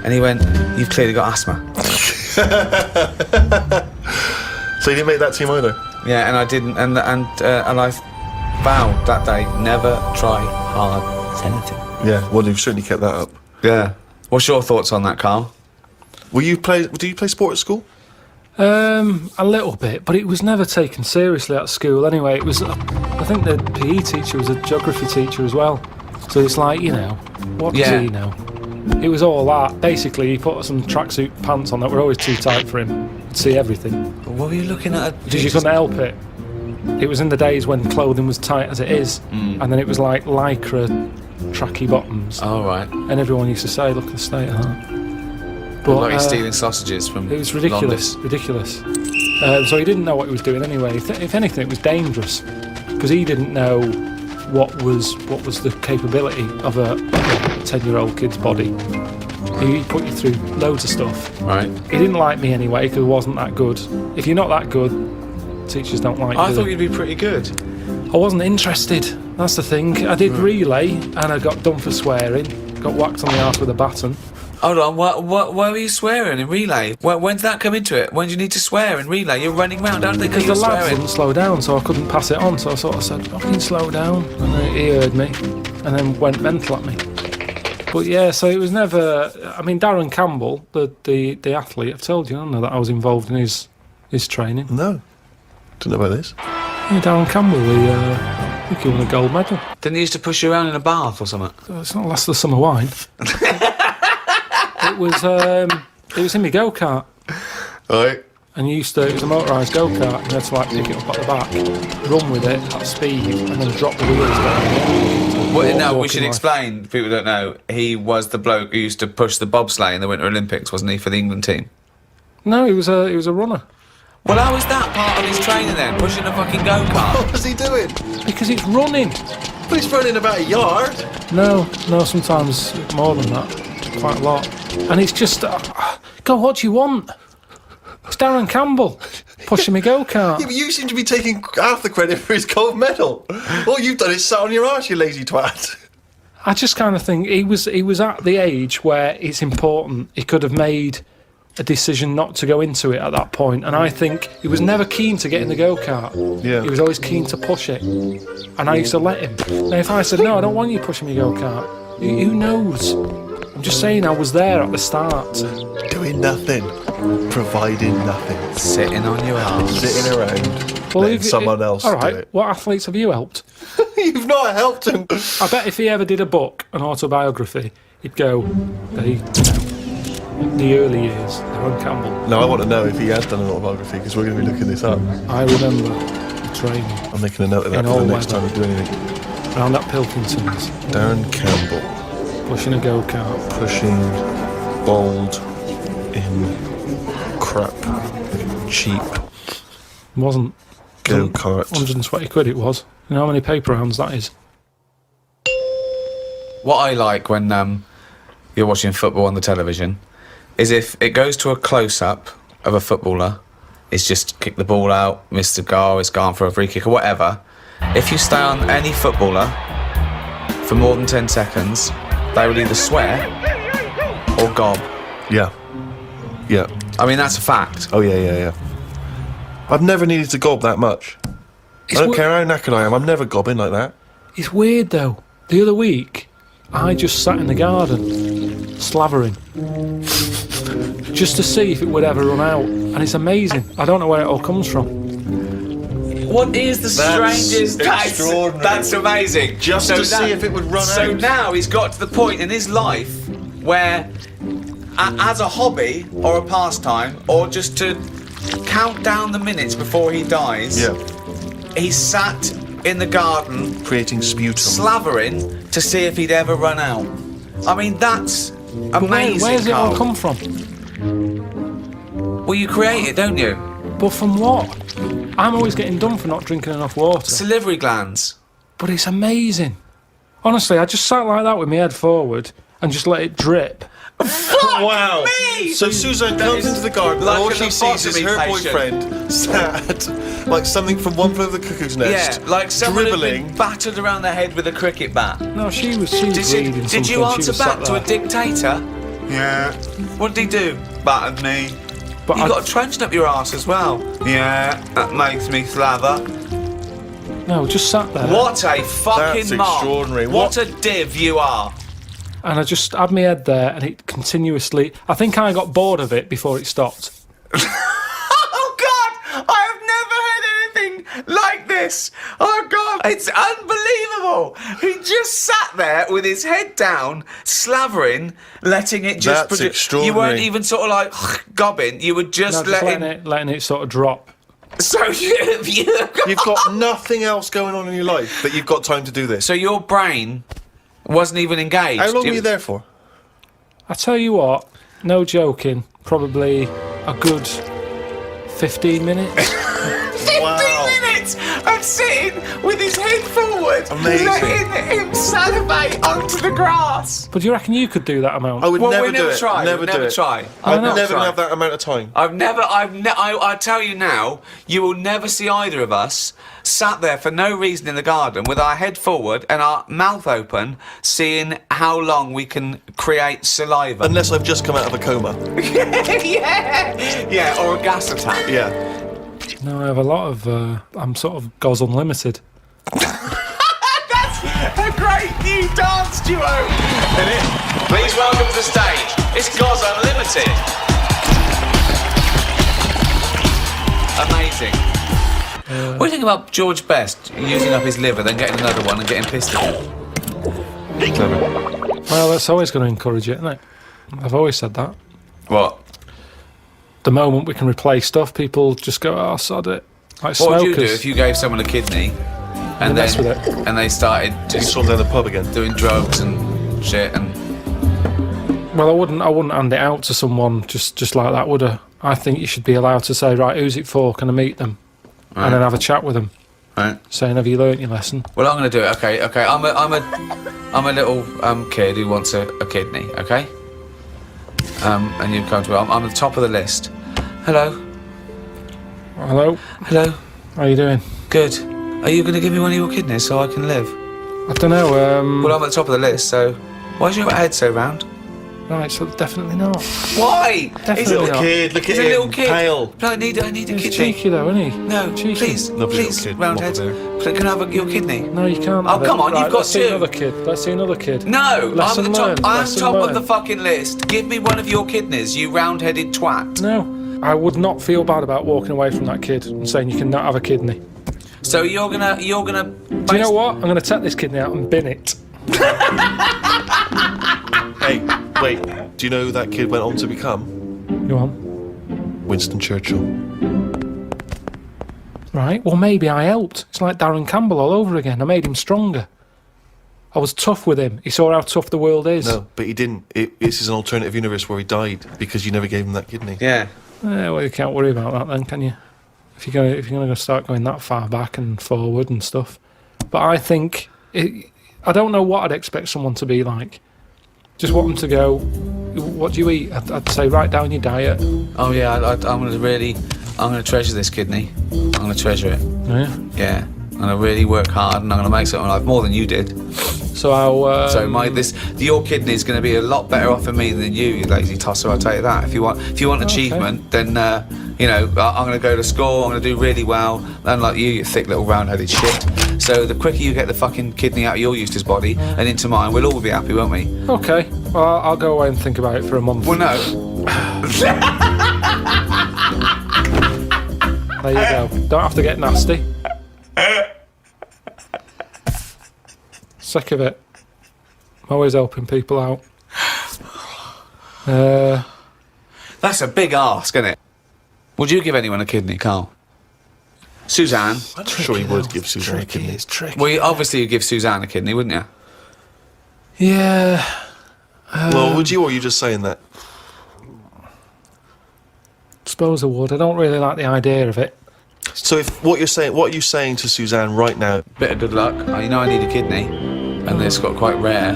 and he went, you've clearly got asthma. So you didn't make that team either? Yeah, and I didn't, and I vowed that day, never try hard at anything. Yeah, well, you've certainly kept that up. Yeah. What's your thoughts on that, Carl? Do you play sport at school? A little bit, but it was never taken seriously at school anyway. It was, I think the PE teacher was a geography teacher as well. So it's like, you know, what does he know? It was all that. Basically, he put some tracksuit pants on that were always too tight for him. He'd see everything. What were you looking at? Because you couldn't help it. It was in the days when clothing was tight as it is, and then it was like lycra tracky bottoms. Oh, right. And everyone used to say, look at the state of that. But like he's stealing sausages from it was ridiculous, ridiculous. So he didn't know what he was doing anyway. If anything, it was dangerous, because he didn't know what was the capability of a 10-year-old kid's body. He put you through loads of stuff. Right. He didn't like me anyway, because I wasn't that good. If you're not that good, teachers don't like you. I thought you'd be pretty good. I wasn't interested. That's the thing. I did relay, and I got done for swearing. Got whacked on the arse with a baton. Hold on, why were you swearing in relay? When did that come into it? When did you need to swear in relay? You're running round, don't think Because you're the lads swearing. wouldn't slow down, so I couldn't pass it on, so I sort of said, fucking slow down, and then he heard me, and then went mental at me. But yeah, so it was never... I mean, Darren Campbell, the athlete, I've told you, I don't know that I was involved in his training. No. Didn't know about this. Yeah, Darren Campbell, I think he won a gold medal. Didn't he used to push you around in a bath or something? It's not last of the summer wine. It was in my go-kart. Right. And it was a motorised go-kart, and you had to like pick it up at the back, run with it at speed, and then drop the wheels down. Well, no, we should explain, people don't know, he was the bloke who used to push the bobsleigh in the Winter Olympics, wasn't he, for the England team? No, he was a runner. Well, how is that part of his training then, pushing a fucking go-kart? What was he doing? Because it's running. But he's running about a yard. No, sometimes more than that. Quite a lot. And it's just, go what you want. It's Darren Campbell pushing me go-kart. Yeah, but you seem to be taking half the credit for his gold medal. All you've done is sat on your arse, you lazy twat. I just kind of think he was at the age where it's important. He could have made a decision not to go into it at that point, and I think he was never keen to get in the go-kart. Yeah. He was always keen to push it, and I used to let him. Now if I said, no, I don't want you pushing me go-kart, who knows? I'm just saying I was there at the start. Doing nothing. Providing nothing. Sitting on your arse. Sitting around. Letting someone else all do right, it. what athletes have you helped? You've not helped him. I bet if he ever did a book, an autobiography, he'd go, the early years, Aaron Campbell. No, I want to know if he has done an autobiography, because we're going to be looking this up. I remember the training I'm making a note of that In for all the next weather. time we do anything. round at Pilkington's, Darren Campbell, pushing a go-kart. pushing bold in crap, cheap Wasn't. go-kart. 120 quid it was. You know how many paper rounds that is? What I like when you're watching football on the television is if it goes to a close-up of a footballer, it's just kick the ball out, missed a goal, it's gone for a free kick or whatever. If you stay on any footballer for more than 10 seconds, they will either swear or gob. Yeah. Yeah. I mean, that's a fact. Oh, yeah. I've never needed to gob that much. I don't care how knackered I am, I'm never gobbing like that. It's weird though. The other week, I just sat in the garden, slavering, just to see if it would ever run out. And it's amazing. I don't know where it all comes from. What is the strangest... extraordinary. That's amazing. Just to see if it would run So out. now he's got to the point in his life where, as a hobby or a pastime, or just to count down the minutes before he dies, he sat in the garden Creating sputum. slavering to see if he'd ever run out. I mean, that's amazing. Where's it all Carl. come from? Well, you create it, don't you? But from what? I'm always getting done for not drinking enough water. Salivary glands. But it's amazing. Honestly, I just sat like that with my head forward and just let it drip. Wow. me! So Suzanne comes into the garden and Like all an she sees is her lobotomy patient. boyfriend sat like something from One Flew Over the Cuckoo's Nest. Yeah, like someone had dribbling. been battered around the head with a cricket bat. No, she was reading something. Did you She answer was back sat to a there. dictator? Yeah. What did he do? Battered me. But You got a trench up your arse as well. Yeah, that makes me slather. No, just sat there. What a fucking That's mark. extraordinary. What a div you are. And I just had my head there and it continuously... I think I got bored of it before it stopped. Oh God! I have never heard anything like this. Oh God! It's unbelievable. He just sat there with his head down, slavering, letting it just. That's You extraordinary. weren't even sort of like gobbing. You were No, just just letting. letting it sort of drop. So You've got nothing else going on in your life that you've got time to do this. So your brain wasn't even engaged. How long were you there for? I tell you what, no joking, probably a good 15 minutes. 15 minutes of sitting with his head forward, Amazing. letting him salivate onto the grass. But do you reckon you could do that amount? I would Well, never we do never it. try. Never We'd do never it. try. I'd not? never Try. have that amount of time. I tell you now, you will never see either of us sat there for no reason in the garden with our head forward and our mouth open, seeing how long we can create saliva. Unless I've just come out of a coma. yeah, or a gas attack. Yeah. No, I have a lot of... I'm sort of Goz Unlimited. That's a great new dance duo. Please welcome to the stage. It's Goz Unlimited. Amazing. What do you think about George Best using up his liver, then getting another one and getting pissed at him? Well, that's always going to encourage it, isn't it? I've always said that. What? The moment we can replace stuff, people just go, oh, sod it. Like What would you smokers. do if you gave someone a kidney and mess then with it. and they started You just saw down the pub again. doing drugs and shit and Well, I wouldn't hand it out to someone just like that, would I? I think you should be allowed to say, right, who's it for? Can I meet them? And then have a chat with them, right? saying, have you learnt your lesson? Well, I'm going to do it. Okay. I'm a little kid who wants a kidney. Okay. And you come to me. I'm at the top of the list. Hello. Hello? Hello. How you doing? Good. Are you going to give me one of your kidneys so I can live? I don't know. Well, I'm at the top of the list, so why is your head so round? Right, so definitely not. Why? He's a Definitely not. Kid, look He's at a him, little kid. pale. No, I need a He's kidney. cheeky though, isn't he? No, Cheeky. please, Lovely please, little kid. roundhead. Can I have your kidney? No, you can't. Oh, have it. come on, Right, you've got let's see two. another kid. Let's see another kid. No, Lesson I'm at the top. learned, I'm lesson top of the learned. fucking list. Give me one of your kidneys, you round-headed twat. No, I would not feel bad about walking away from that kid and saying you cannot have a kidney. So you're gonna. Do you know what? I'm going to take this kidney out and bin it. Hey, wait. Do you know who that kid went on to become? Go on. Winston Churchill. Right, well maybe I helped. It's like Darren Campbell all over again. I made him stronger. I was tough with him. He saw how tough the world is. No, but he didn't. This is an alternative universe where he died because you never gave him that kidney. Yeah. Well, you can't worry about that then, can you? If you're gonna start going that far back and forward and stuff. But I think I don't know what I'd expect someone to be like. Just want them to go, what do you eat? I'd say write down your diet. Oh yeah. I'm gonna treasure this kidney. I'm gonna treasure it. Yeah. Yeah. I'm gonna really work hard, and I'm gonna make something of life more than you did. So I'll. So your kidney is going to be a lot better off for me than you lazy tosser. I'll tell you that. If you want achievement, then I'm going to go to school. I'm going to do really well. Unlike you thick little round-headed shit. So the quicker you get the fucking kidney out of your Eustace body and into mine, we'll all be happy, won't we? Okay. Well, I'll go away and think about it for a month. Well, no. There you go. Don't have to get nasty. Sick of it. I'm always helping people out. That's a big ask, isn't it? Would you give anyone a kidney, Carl? Suzanne? I'm sure he would give Suzanne a kidney. It's tricky. Well, obviously you'd give Suzanne a kidney, wouldn't you? Yeah. Well, would you, or are you just saying that? Suppose I would. I don't really like the idea of it. So if what are you saying to Suzanne right now? Bit of good luck. I need a kidney, and it's got quite rare.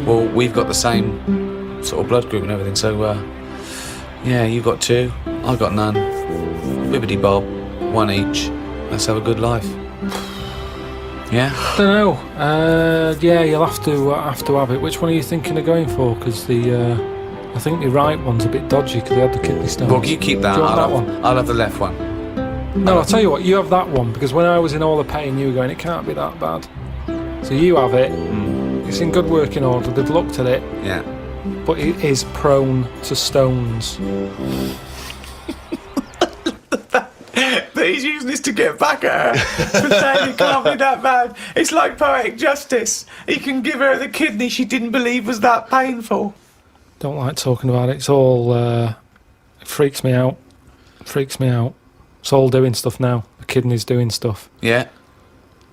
Well, we've got the same sort of blood group and everything, so yeah, you got two, I got none. Bibbidi bob, one each. Let's have a good life. Yeah. Don't know. Yeah, you'll have to have it. Which one are you thinking of going for? Because I think the right one's a bit dodgy because they had the kidney stones. Well, you keep that. Do you want that one? I'll have the left one. No, I'll tell you what, you have that one, because when I was in all the pain, you were going, it can't be that bad. So you have it, it's in good working order, they've looked at it, Yeah. but it is prone to stones. But he's using this to get back at her for saying it can't be that bad. It's like poetic justice. He can give her the kidney she didn't believe was that painful. Don't like talking about it, it's all, it freaks me out. It's all doing stuff now, the kidney's doing stuff. Yeah.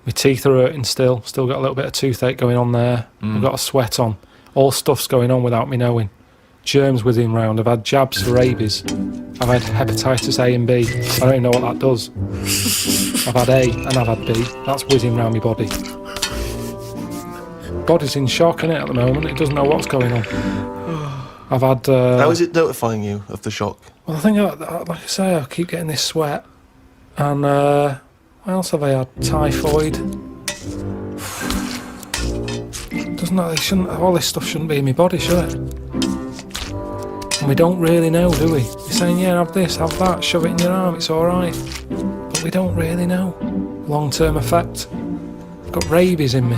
My teeth are hurting still got a little bit of toothache going on there. I've got a sweat on. All stuff's going on without me knowing. Germs whizzing round. I've had jabs for rabies. I've had hepatitis A and B. I don't even know what that does. I've had A and I've had B. That's whizzing round my body. Body's in shock, innit, at the moment. It doesn't know what's going on. I've had... How is it notifying you of the shock? Well, I think, like I say, I keep getting this sweat. And, what else have I had? Typhoid. All this stuff shouldn't be in my body, should it? And we don't really know, do we? You're saying, yeah, have this, have that, shove it in your arm, it's alright. But we don't really know. Long-term effect. I've got rabies in me.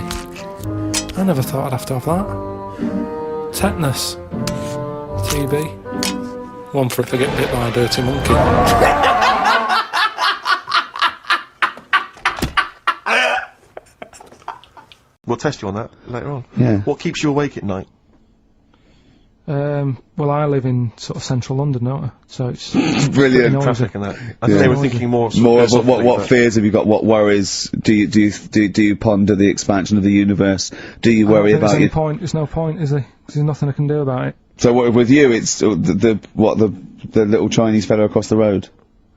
I never thought I'd have to have that. Tetanus. TB. One for get bit by a dirty monkey. We'll test you on that later on. Yeah. What keeps you awake at night? Well, I live in sort of central London, don't I? So it's Brilliant. noisy. Traffic and that. I think they were thinking more. More of philosophically, what but- fears have you got? What worries do you ponder the expansion of the universe? Do you worry about There's your... no point, is there? 'Cause there's nothing I can do about it. So what, with you, it's the little Chinese fellow across the road.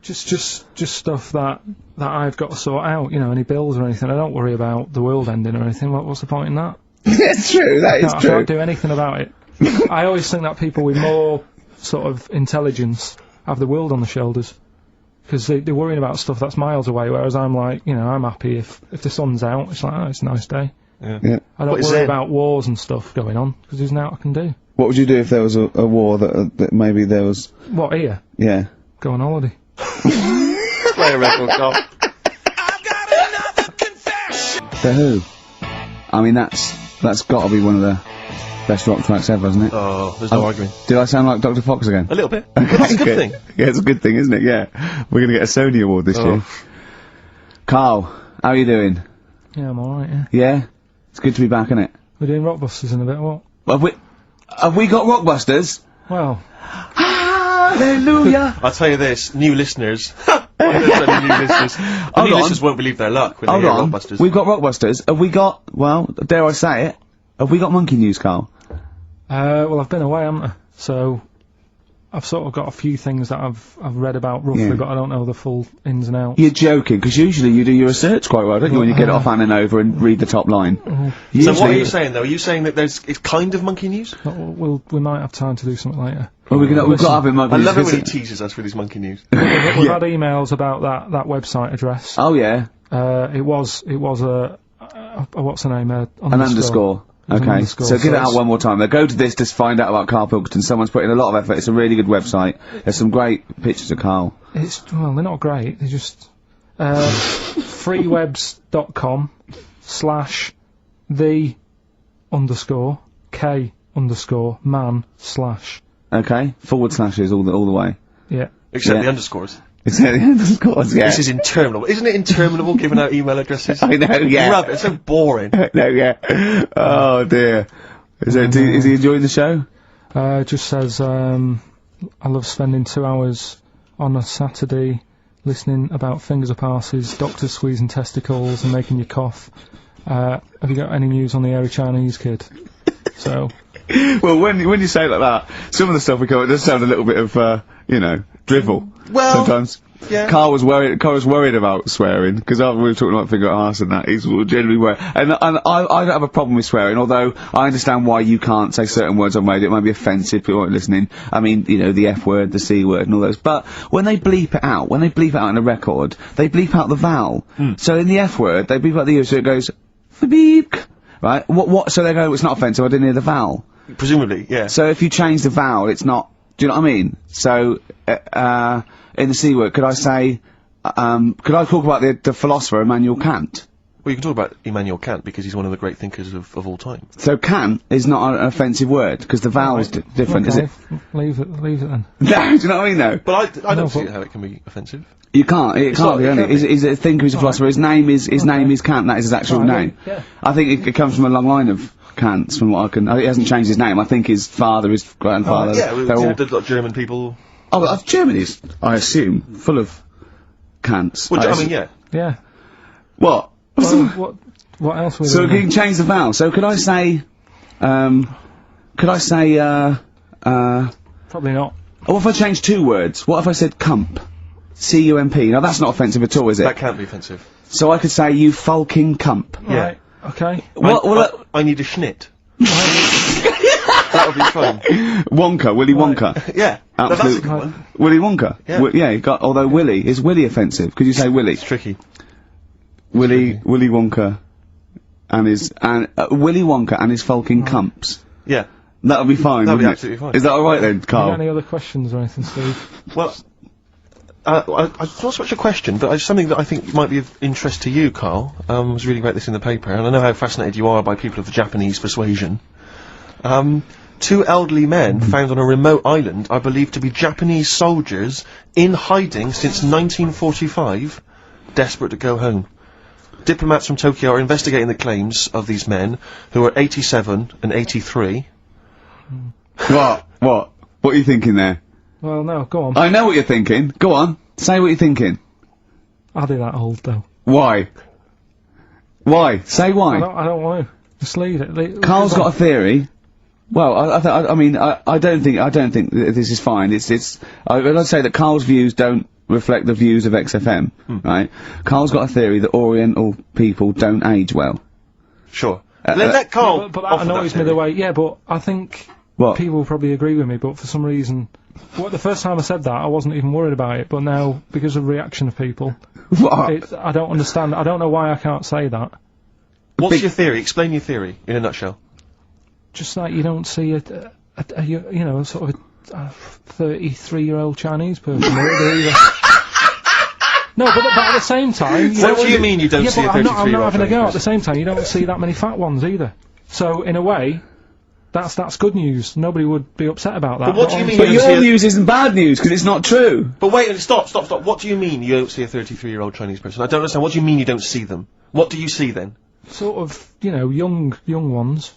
Just stuff that I've got to sort out. You know, any bills or anything. I don't worry about the world ending or anything. What's the point in that? It's true. That is I true. can't do anything about it. I always think that people with more sort of intelligence have the world on their shoulders because they're worrying about stuff that's miles away. Whereas I'm like, you know, I'm happy if the sun's out. It's like, oh, it's a nice day. Yeah. Yeah. I don't What is worry Zen? about wars and stuff going on, because there's nothing I can do. What would you do if there was a war that maybe there was? What, here? Yeah. Go on holiday. Play a record, Carl. The Who. I mean, that's got to be one of the best rock tracks ever, isn't it? Oh, there's no arguing. Did I sound like Dr. Fox again? A little bit. But that's a good thing. Yeah, it's a good thing, isn't it? Yeah. We're gonna get a Sony award this year. Carl, how are you doing? Yeah, I'm alright, yeah. Yeah? It's good to be back, isn't it? We're doing Rockbusters in a bit, what? Have we got Rockbusters? Well, Hallelujah! I'll tell you this, new listeners. New listeners won't believe their luck when they Hold hear on. Rockbusters. We've got Rockbusters. Have we got, well, dare I say it, have we got Monkey News, Carl? well, I've been away, haven't I? So, I've sort of got a few things that I've read about roughly, Yeah. but I don't know the full ins and outs. You're joking, because usually you do your research quite well, don't you, when you get it off Anna Nova and read the top line. So Usually- what are you saying, though? Are you saying that it's kind of monkey news? We might have time to do something later. Well, we've got to have him Monkey I News. love it when he because- teases us with his monkey news. We've had emails about that website address. Oh, yeah. It was a what's the name? An underscore. It was an Okay, underscore, so give it out it's- one more time. Now go to this to find out about Karl Pilkington. Someone's put in a lot of effort. It's a really good website. There's some great pictures of Karl. Well, they're not great. They're just freewebs.com/the_k_man/ Okay, forward slashes all the way. Yeah. Except Yeah. the underscores. It's the underscores, yeah. This is interminable. Isn't it interminable giving out email addresses? I know, yeah. Rubbish, it's so boring. No, yeah. Oh dear. Is he enjoying the show? It just says, I love spending 2 hours on a Saturday listening about fingers of arses, doctors squeezing testicles and making you cough. Have you got any news on the airy Chinese kid? So, Well, when you say it like that, some of the stuff we come, it does sound a little bit of, drivel. Well, sometimes. yeah. Carl was worried about swearing, because after we were talking about finger arse and that, he's generally worried. And I don't have a problem with swearing, although I understand why you can't say certain words on radio. It might be offensive, people aren't listening. I mean, the F word, the C word and all those. But when they bleep it out in a record, they bleep out the vowel. So in the F word, they bleep out the U, so it goes, beep, right? So they go, it's not offensive, I didn't hear the vowel. Presumably, yeah. So if you change the vowel, it's not. Do you know what I mean? So in the C word, could I say? Could I talk about the philosopher Immanuel Kant? Well, you can talk about Immanuel Kant because he's one of the great thinkers of all time. So Kant is not an offensive word because the vowel's different, is okay, it? leave it then. No, do you know what I mean? Though But I don't No, see but- how it can be offensive. you can't. It can't be. Only he's a thinker. He's a philosopher. His name is Kant. That is his actual name. Yeah. I think it comes from a long line of Kants. From what I can, he hasn't changed his name. I think his father, his grandfather. Yeah, they're all. there's a lot of German people. Oh, but Germany's, I assume, full of Kants. Well, I assume. mean, yeah. Yeah. What? Well, what else was So there? you can change the vowel. So could I say, Probably not. what if I change 2 words? What if I said cump? C-U-M-P. Now that's not offensive at all, is it? That can't be offensive. So I could say, you fucking cump. Right. Okay. I need a schnit. That would be fun. Wonka, Willy Wonka. Yeah, that's a Absolute- good one. Willy Wonka. Yeah. You got, although Willy, is Willy offensive? Could you say Willy? It's tricky. Willy Wonka and his, Willy Wonka and his fucking cumps. Yeah. That would be fine, That'd be wouldn't it? absolutely fine. Is that alright then, You got Carl? any other questions or anything, Steve? Well, it's not so much a question, but it's something that I think might be of interest to you, Carl. I was reading about this in the paper, and I know how fascinated you are by people of the Japanese persuasion. 2 elderly men found on a remote island are believed to be Japanese soldiers in hiding since 1945, desperate to go home. Diplomats from Tokyo are investigating the claims of these men, who are 87 and 83. What? What are you thinking there? Well, no, go on. I know what you're thinking. Go on. Say what you're thinking. I'll do that old though. Why? Why? Say I why. don't want to. Just leave it. Carl's got a theory. Well, I don't think that this is fine. I'd say that Carl's views don't reflect the views of XFM, right? Carl's got a theory that Oriental people don't age well. Sure. Let Carl. But that offer annoys me theory. the way. Yeah, but I think What? people probably agree with me. But for some reason, the first time I said that, I wasn't even worried about it. But now, because of reaction of people, What? I don't understand. I don't know why I can't say that. What's your theory? Explain your theory in a nutshell. Just like you don't see a sort of a 33-year-old Chinese person. either. No, but at the same time... What do you mean you don't see a 33-year-old I'm not having a go. Chinese At the same time, you don't see that many fat ones either. So, in a way, that's good news. Nobody would be upset about that. But what do you mean But you don't see your news isn't bad news, because it's not true. But wait, stop. What do you mean you don't see a 33-year-old Chinese person? I don't understand. What do you mean you don't see them? What do you see then? Sort of, young ones.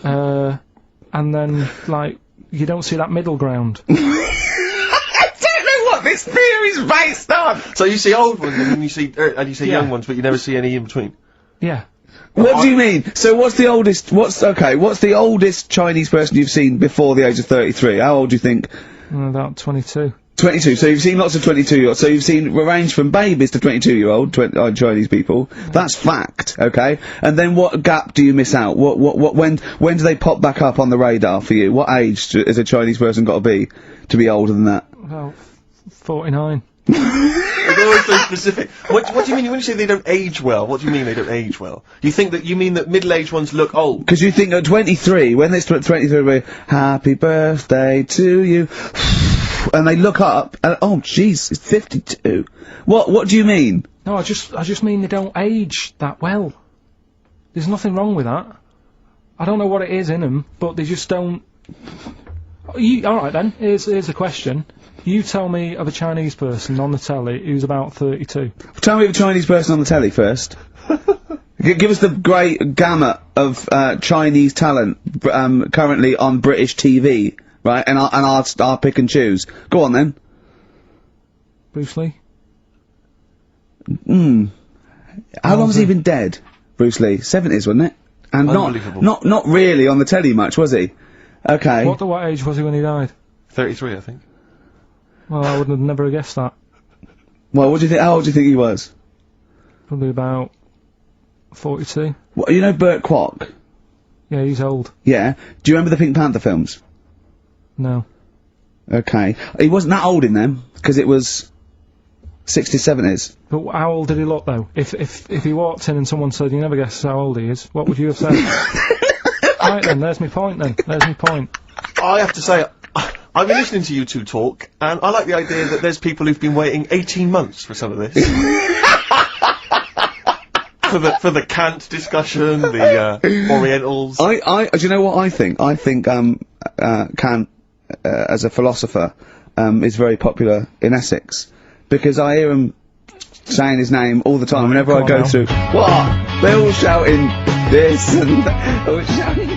And then, like, you don't see that middle ground. I don't know what this theory's based on! So you see old ones and then you see young ones, but you never see any in between. Yeah. What do you mean? So what's the oldest Chinese person you've seen before the age of 33? How old do you think? About 22. 22, so you've seen lots of 22-year-olds, so you've seen range from babies to 22-year-old Chinese people. That's fact, okay? And then what gap do you miss out? When do they pop back up on the radar for you? What age has a Chinese person got to be older than that? About 49. It's always so specific. What do you mean when you say they don't age well? What do you mean they don't age well? You mean that middle-aged ones look old? Because you think at 23, when it's 23, happy birthday to you, and they look up, and oh jeez, it's 52. What do you mean? No, I just mean they don't age that well. There's nothing wrong with that. I don't know what it is in them, but they just don't... Alright then, here's a question. You tell me of a Chinese person on the telly who's about 32. Tell me of a Chinese person on the telly first. Give us the great gamut of Chinese talent currently on British TV, right? And I'll pick and choose. Go on then. Bruce Lee? How long has he been dead, Bruce Lee? 70s, wasn't it? And Unbelievable. not really on the telly much, was he? Okay. What age was he when he died? 33, I think. Well, I would have never guessed that. Well, what do you think? How old do you think he was? Probably about 42. What, you know Burt Kwok? Yeah, he's old. Yeah. Do you remember the Pink Panther films? No. Okay. He wasn't that old in them, because it was 60s, 70s. But how old did he look, though? If he walked in and someone said, you never guess how old he is, what would you have said? Right then, there's my point then. There's my point. I have to say, I've been listening to you two talk, and I like the idea that there's people who've been waiting 18 months for some of this. for the Kant discussion, the Orientals. Do you know what I think? I think, Kant, as a philosopher, is very popular in Essex. Because I hear him saying his name all the time whenever I go through. What? They're all shouting this and that. All shouting